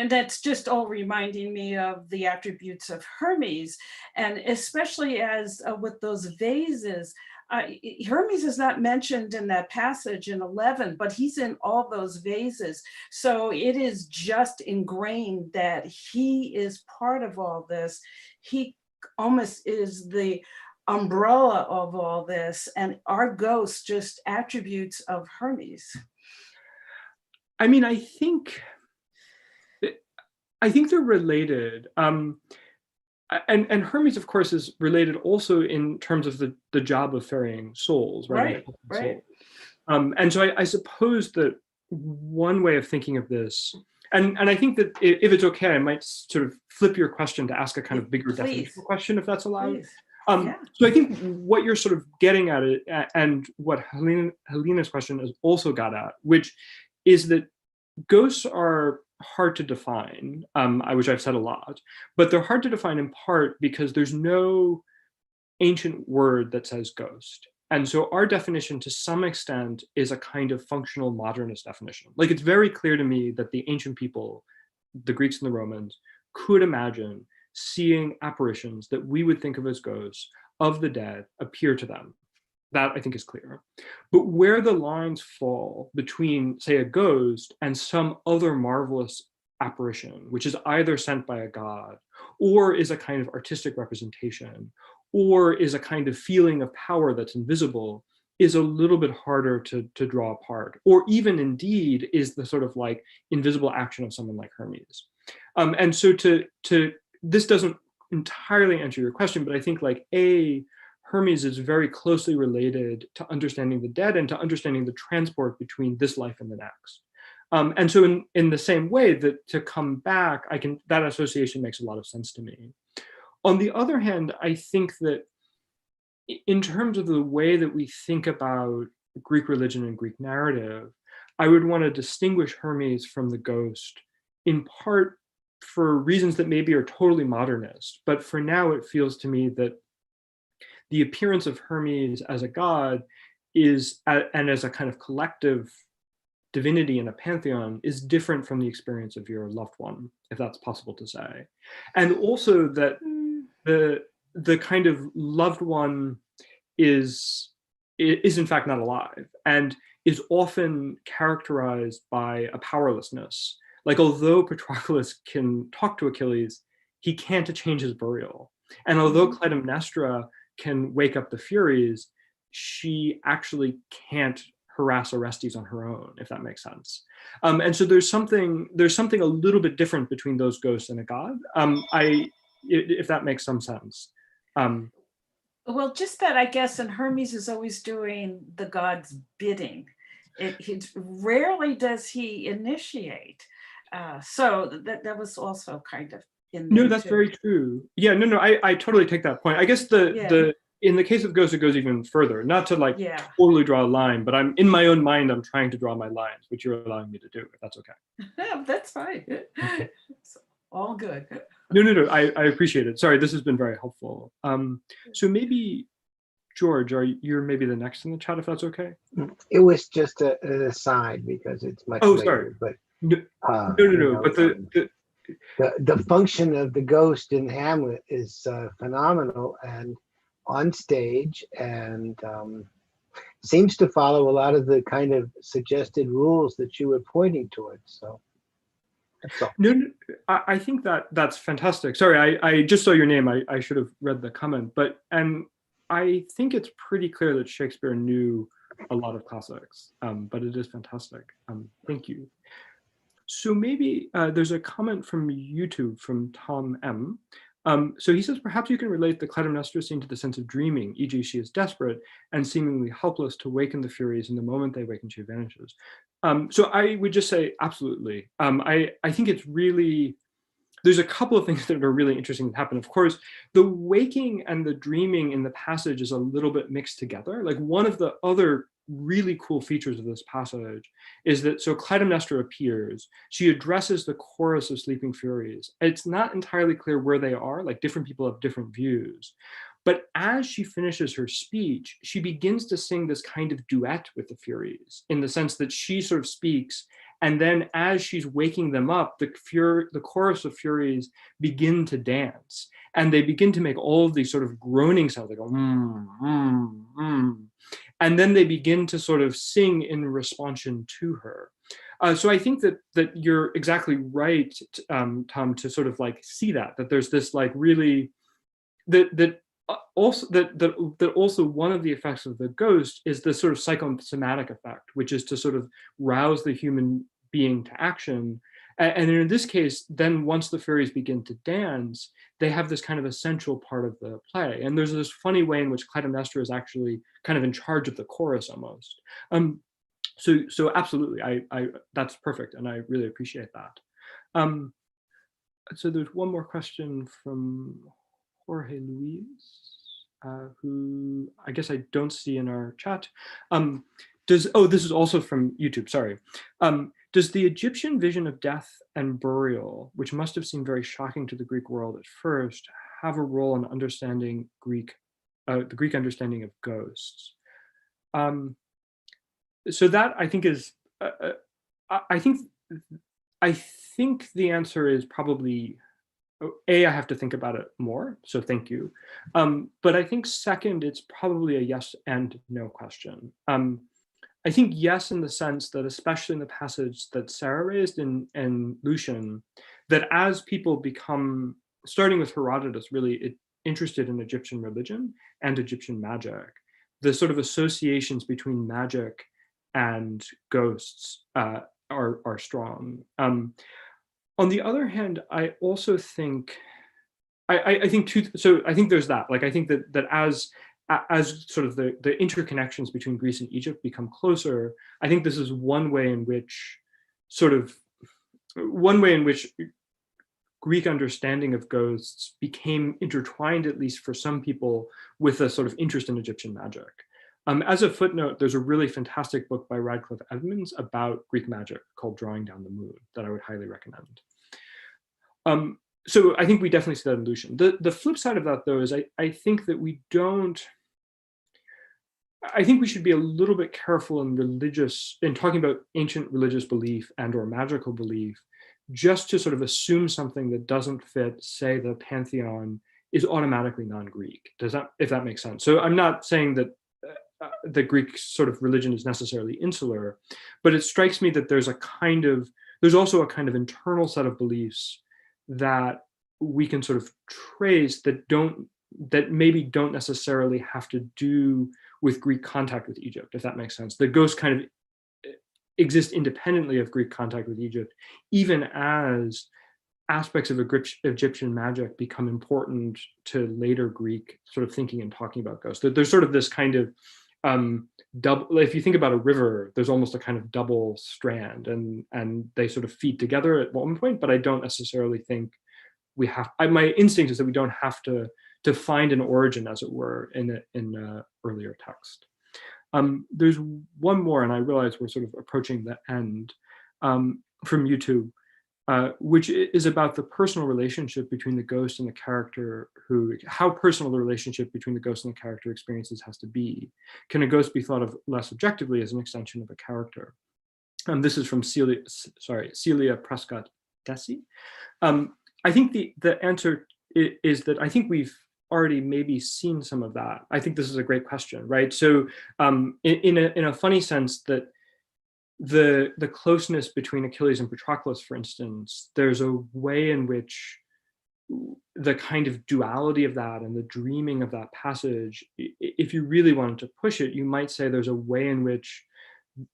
that's just all reminding me of the attributes of Hermes, and especially as with those vases. Hermes is not mentioned in that passage in 11, but he's in all those vases. So it is just ingrained that he is part of all this. He almost is the umbrella of all this, and our ghosts just attributes of Hermes. I mean, I think they're related. And Hermes, of course, is related also in terms of the job of ferrying souls, right? Right. And so I suppose that one way of thinking of this, and I think that if it's okay, I might sort of flip your question to ask a kind of bigger definitional question, if that's allowed. So I think what you're sort of getting at it, and what Helena's question has also got at, which is that ghosts are hard to define, which I've said a lot, but they're hard to define in part because there's no ancient word that says ghost. And so our definition to some extent is a kind of functional modernist definition. Like it's very clear to me that the ancient people, the Greeks and the Romans, could imagine seeing apparitions that we would think of as ghosts of the dead appear to them. That I think is clear. But where the lines fall between, say, a ghost and some other marvelous apparition, which is either sent by a god, or is a kind of artistic representation, or is a kind of feeling of power that's invisible, is a little bit harder to draw apart, or even indeed is the sort of like invisible action of someone like Hermes. And so this doesn't entirely answer your question, but I think like Hermes is very closely related to understanding the dead and to understanding the transport between this life and the next. And so in the same way that to come back, that association makes a lot of sense to me. On the other hand, I think that in terms of the way that we think about Greek religion and Greek narrative, I would want to distinguish Hermes from the ghost, in part for reasons that maybe are totally modernist. But for now, it feels to me that the appearance of Hermes as a god is, and as a kind of collective divinity in a pantheon, is different from the experience of your loved one, if that's possible to say. And also that the kind of loved one is in fact not alive, and is often characterized by a powerlessness. Like, although Patroclus can talk to Achilles, he can't change his burial. And although Clytemnestra can wake up the Furies, she actually can't harass Orestes on her own, if that makes sense. And so there's something a little bit different between those ghosts and a god, if that makes some sense. Well, just that I guess, and Hermes is always doing the god's bidding. It rarely does he initiate. So that was also kind of in there. No, that's very true. Yeah, no, I totally take that point. I guess in the case of ghosts, it goes even further. Not to totally draw a line, but I'm in my own mind, I'm trying to draw my lines, which you're allowing me to do, if that's okay. Yeah, that's fine. It's all good. No, I appreciate it. Sorry, this has been very helpful. So maybe, George, you're maybe the next in the chat, if that's okay? It was just an aside because it's much later. Sorry. But no. But the function of the ghost in Hamlet is phenomenal and on stage, and seems to follow a lot of the kind of suggested rules that you were pointing towards. So that's all. No, I think that's fantastic. Sorry, I just saw your name. I should have read the comment, and I think it's pretty clear that Shakespeare knew a lot of classics, but it is fantastic. Thank you. So maybe there's a comment from YouTube from Tom M. So he says, perhaps you can relate the Clytemnestra scene to the sense of dreaming, e.g. she is desperate and seemingly helpless to waken the Furies, and the moment they waken, she vanishes. So I would just say, absolutely. I think it's really, there's a couple of things that are really interesting that happen. Of course, the waking and the dreaming in the passage is a little bit mixed together. Like one of the other really cool features of this passage is that, so Clytemnestra appears, she addresses the chorus of sleeping Furies. It's not entirely clear where they are, like different people have different views. But as she finishes her speech, she begins to sing this kind of duet with the Furies, in the sense that she sort of speaks, and then as she's waking them up, the chorus of Furies begin to dance, and they begin to make all of these sort of groaning sounds. They go, and then they begin to sort of sing in response to her. So I think that you're exactly right, Tom, to sort of like see that there's this like really, that also one of the effects of the ghost is the sort of psychosomatic effect, which is to sort of rouse the human being to action. And in this case, then once the Furies begin to dance, they have this kind of essential part of the play. And there's this funny way in which Clytemnestra is actually kind of in charge of the chorus almost. So absolutely, I that's perfect, and I really appreciate that. So there's one more question from Jorge Luis, who I guess I don't see in our chat. This is also from YouTube, sorry. Does the Egyptian vision of death and burial, which must have seemed very shocking to the Greek world at first, have a role in understanding the Greek understanding of ghosts? So that I think is, I think the answer is probably, I have to think about it more, so thank you. But I think second, it's probably a yes and no question. I think yes, in the sense that, especially in the passage that Sarah raised in Lucian, that as people become, starting with Herodotus, really interested in Egyptian religion and Egyptian magic, the sort of associations between magic and ghosts are strong. On the other hand, I also think, I think there's that. Like I think that as sort of the interconnections between Greece and Egypt become closer, I think this is one way in which Greek understanding of ghosts became intertwined, at least for some people, with a sort of interest in Egyptian magic. As a footnote, there's a really fantastic book by Radcliffe Edmonds about Greek magic called Drawing Down the Moon that I would highly recommend. So I think we definitely see that in Lucian. The flip side of that, though, is I think that I think we should be a little bit careful in talking about ancient religious belief and or magical belief, just to sort of assume something that doesn't fit, say, the pantheon is automatically non-Greek. If that makes sense? So I'm not saying that the Greek sort of religion is necessarily insular, but it strikes me that there's also a kind of internal set of beliefs that we can sort of trace that maybe don't necessarily have to do with Greek contact with Egypt, if that makes sense. The ghosts kind of exist independently of Greek contact with Egypt, even as aspects of Egyptian magic become important to later Greek sort of thinking and talking about ghosts. There's sort of this kind of double, if you think about a river, there's almost a kind of double strand, and they sort of feed together at one point, but I don't necessarily think my instinct is that we don't have to find an origin, as it were, in an earlier text. There's one more, and I realize we're sort of approaching the end, from YouTube, which is about the personal relationship between the ghost and the character, how personal the relationship between the ghost and the character experiences has to be. Can a ghost be thought of less objectively as an extension of a character? This is from Celia Prescott Desi. I think the answer is that I think we've already maybe seen some of that. I think this is a great question, right? So in a funny sense, that the closeness between Achilles and Patroclus, for instance, there's a way in which the kind of duality of that and the dreaming of that passage, if you really wanted to push it, you might say there's a way in which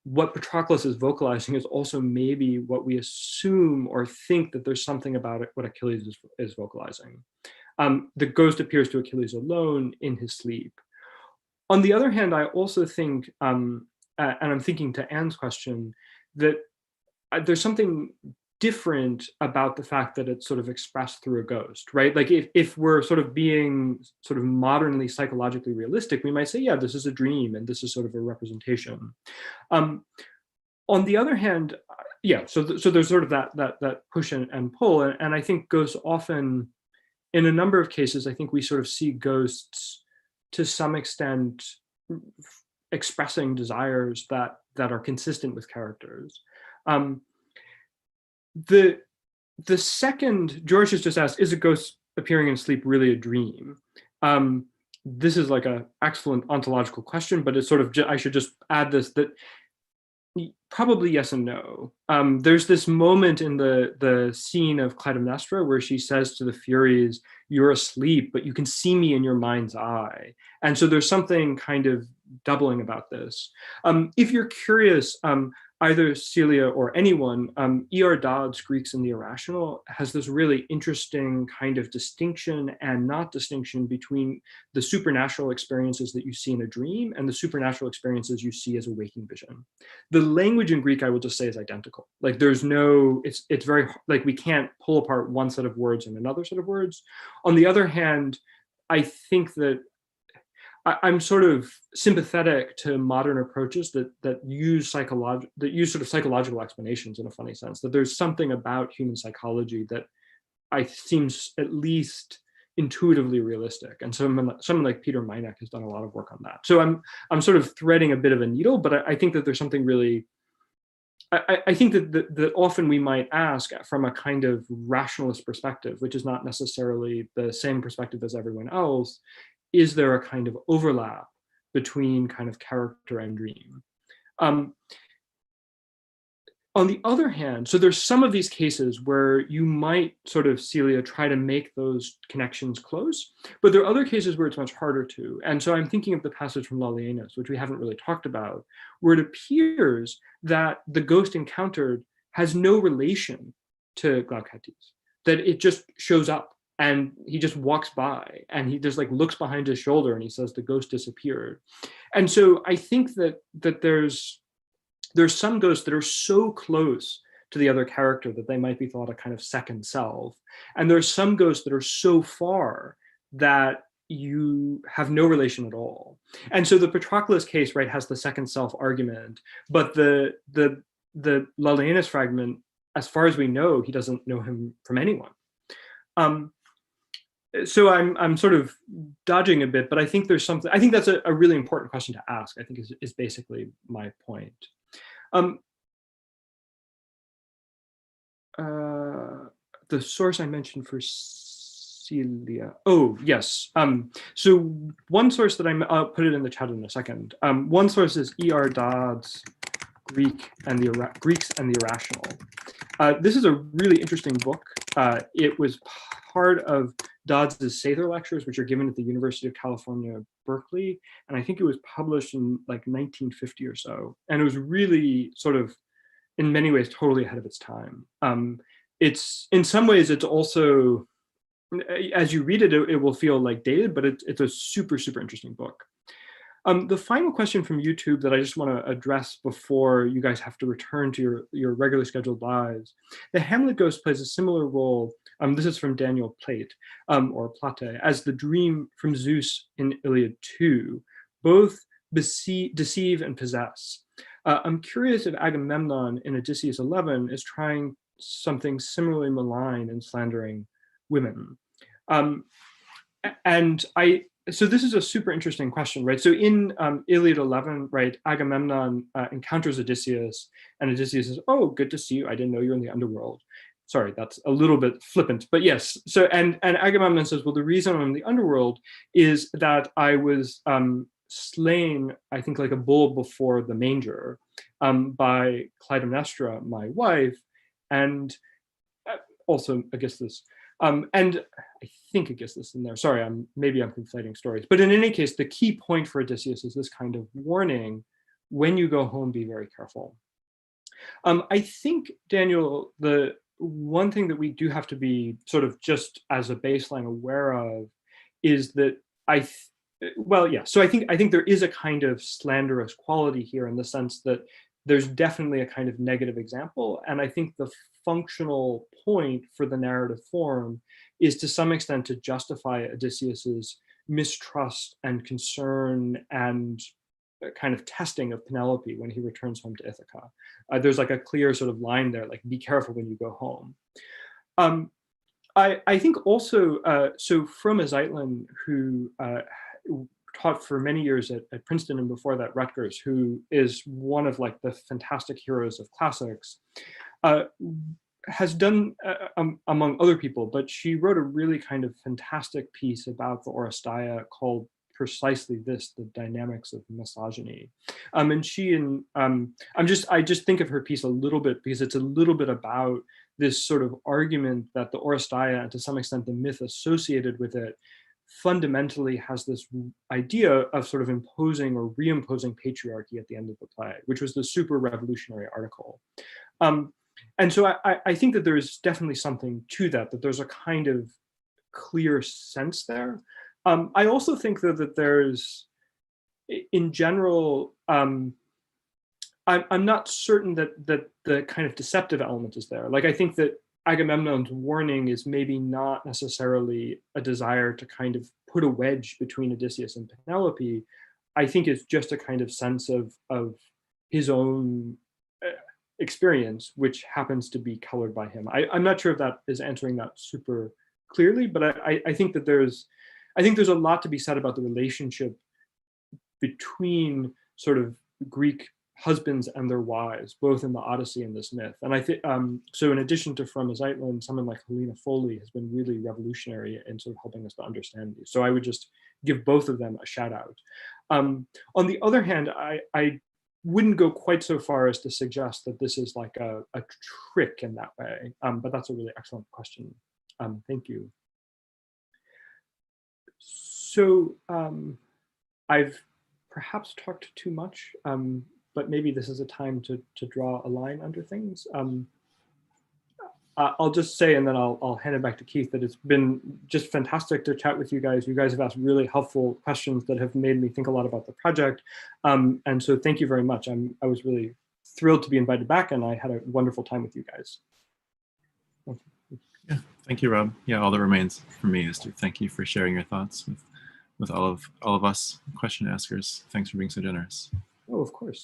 what Patroclus is vocalizing is also maybe what we assume or think that there's something about it, what Achilles is vocalizing. The ghost appears to Achilles alone in his sleep. On the other hand, I also think, and I'm thinking to Anne's question, that there's something different about the fact that it's sort of expressed through a ghost, right? Like if we're sort of being sort of modernly psychologically realistic, we might say, yeah, this is a dream and this is sort of a representation. On the other hand, yeah, so there's sort of that push and pull, and I think ghosts often, in a number of cases, I think we sort of see ghosts to some extent expressing desires that are consistent with characters. The second, George has just asked, is a ghost appearing in sleep really a dream? This is like an excellent ontological question, but it's sort of, I should just add this, that probably yes and no. There's this moment in the scene of Clytemnestra where she says to the Furies, you're asleep, but you can see me in your mind's eye. And so there's something kind of doubling about this. If you're curious, either Celia or anyone, E.R. Dodd's Greeks and the Irrational has this really interesting kind of distinction and not distinction between the supernatural experiences that you see in a dream and the supernatural experiences you see as a waking vision. The language in Greek, I will just say, is identical. Like there's no, it's very, like we can't pull apart one set of words and another set of words. On the other hand, I think that I'm sort of sympathetic to modern approaches that use sort of psychological explanations in a funny sense, that there's something about human psychology that seems at least intuitively realistic. And someone like Peter Meineck has done a lot of work on that. So I'm sort of threading a bit of a needle, but I think that there's something really, I think that often we might ask from a kind of rationalist perspective, which is not necessarily the same perspective as everyone else, is there a kind of overlap between kind of character and dream? On the other hand, so there's some of these cases where you might sort of, Celia, try to make those connections close, but there are other cases where it's much harder to. And so I'm thinking of the passage from Lalienus, which we haven't really talked about, where it appears that the ghost encountered has no relation to Glauctes, that it just shows up. And he just walks by and he just like looks behind his shoulder and he says the ghost disappeared. And so I think that there's some ghosts that are so close to the other character that they might be thought a kind of second self. And there's some ghosts that are so far that you have no relation at all. And so the Patroclus case, right, has the second self argument, but the Lalienus fragment, as far as we know, he doesn't know him from anyone. So I'm sort of dodging a bit, but I think there's something, I think that's a really important question to ask, I think is basically my point. The source I mentioned for Celia, oh yes. So one source that I'll put it in the chat in a second. One source is E.R. Dodd's Greeks and the Irrational. This is a really interesting book. It was part of Dodd's Sather lectures, which are given at the University of California, Berkeley. And I think it was published in like 1950 or so. And it was really sort of, in many ways, totally ahead of its time. It's, in some ways, it's also, as you read it, it will feel like dated, but it's a super, super interesting book. The final question from YouTube that I just want to address before you guys have to return to your regularly scheduled lives. The Hamlet ghost plays a similar role, this is from Daniel Plate, or Plate, as the dream from Zeus in Iliad 2, both deceive and possess. I'm curious if Agamemnon in Odysseus 11 is trying something similarly malign and slandering women. So this is a super interesting question, right? So in Iliad 11, right, Agamemnon encounters Odysseus, and Odysseus says, "Oh, good to see you. I didn't know you're in the underworld." sorry, that's a little bit flippant, but yes. So, and Agamemnon says, well, the reason I'm in the underworld is that I was slain, I think, like a bull before the manger by Clytemnestra, my wife, and also Aegisthus. And I think Aegisthus in there. Sorry, maybe I'm conflating stories. But in any case, the key point for Odysseus is this kind of warning: when you go home, be very careful. I think, Daniel, the one thing that we do have to be sort of just as a baseline aware of is that so I think there is a kind of slanderous quality here, in the sense that there's definitely a kind of negative example. And I think the functional point for the narrative form is to some extent to justify Odysseus's mistrust and concern and kind of testing of Penelope when he returns home to Ithaca. There's like a clear sort of line there, like, be careful when you go home. I think also, so Froma Zeitlin, who taught for many years at Princeton and before that Rutgers, who is one of like the fantastic heroes of classics, has done, among other people, but she wrote a really kind of fantastic piece about the Oresteia called precisely this, the dynamics of misogyny. And she and I just think of her piece a little bit because it's a little bit about this sort of argument that the Oresteia, and to some extent the myth associated with it, fundamentally has this idea of sort of imposing or reimposing patriarchy at the end of the play, which was the super revolutionary article. And so I think that there is definitely something to that, that there's a kind of clear sense there. I also think, though, that there's, in general, I'm not certain that the kind of deceptive element is there. Like, I think that Agamemnon's warning is maybe not necessarily a desire to kind of put a wedge between Odysseus and Penelope. I think it's just a kind of sense of his own experience, which happens to be colored by him. I'm not sure if that is answering that super clearly, but I think that there's a lot to be said about the relationship between sort of Greek husbands and their wives, both in the Odyssey and this myth. And I think, so in addition to Froma Zeitlin, someone like Helena Foley has been really revolutionary in sort of helping us to understand these. So I would just give both of them a shout out. On the other hand, I wouldn't go quite so far as to suggest that this is like a trick in that way, but that's a really excellent question. Thank you. So I've perhaps talked too much, but maybe this is a time to draw a line under things. I'll just say, and then I'll hand it back to Keith, that it's been just fantastic to chat with you guys. You guys have asked really helpful questions that have made me think a lot about the project. And so thank you very much. I was really thrilled to be invited back, and I had a wonderful time with you guys. Yeah, thank you, Rob. Yeah, all that remains for me is to thank you for sharing your thoughts with all of us question askers. Thanks for being so generous. Oh, of course.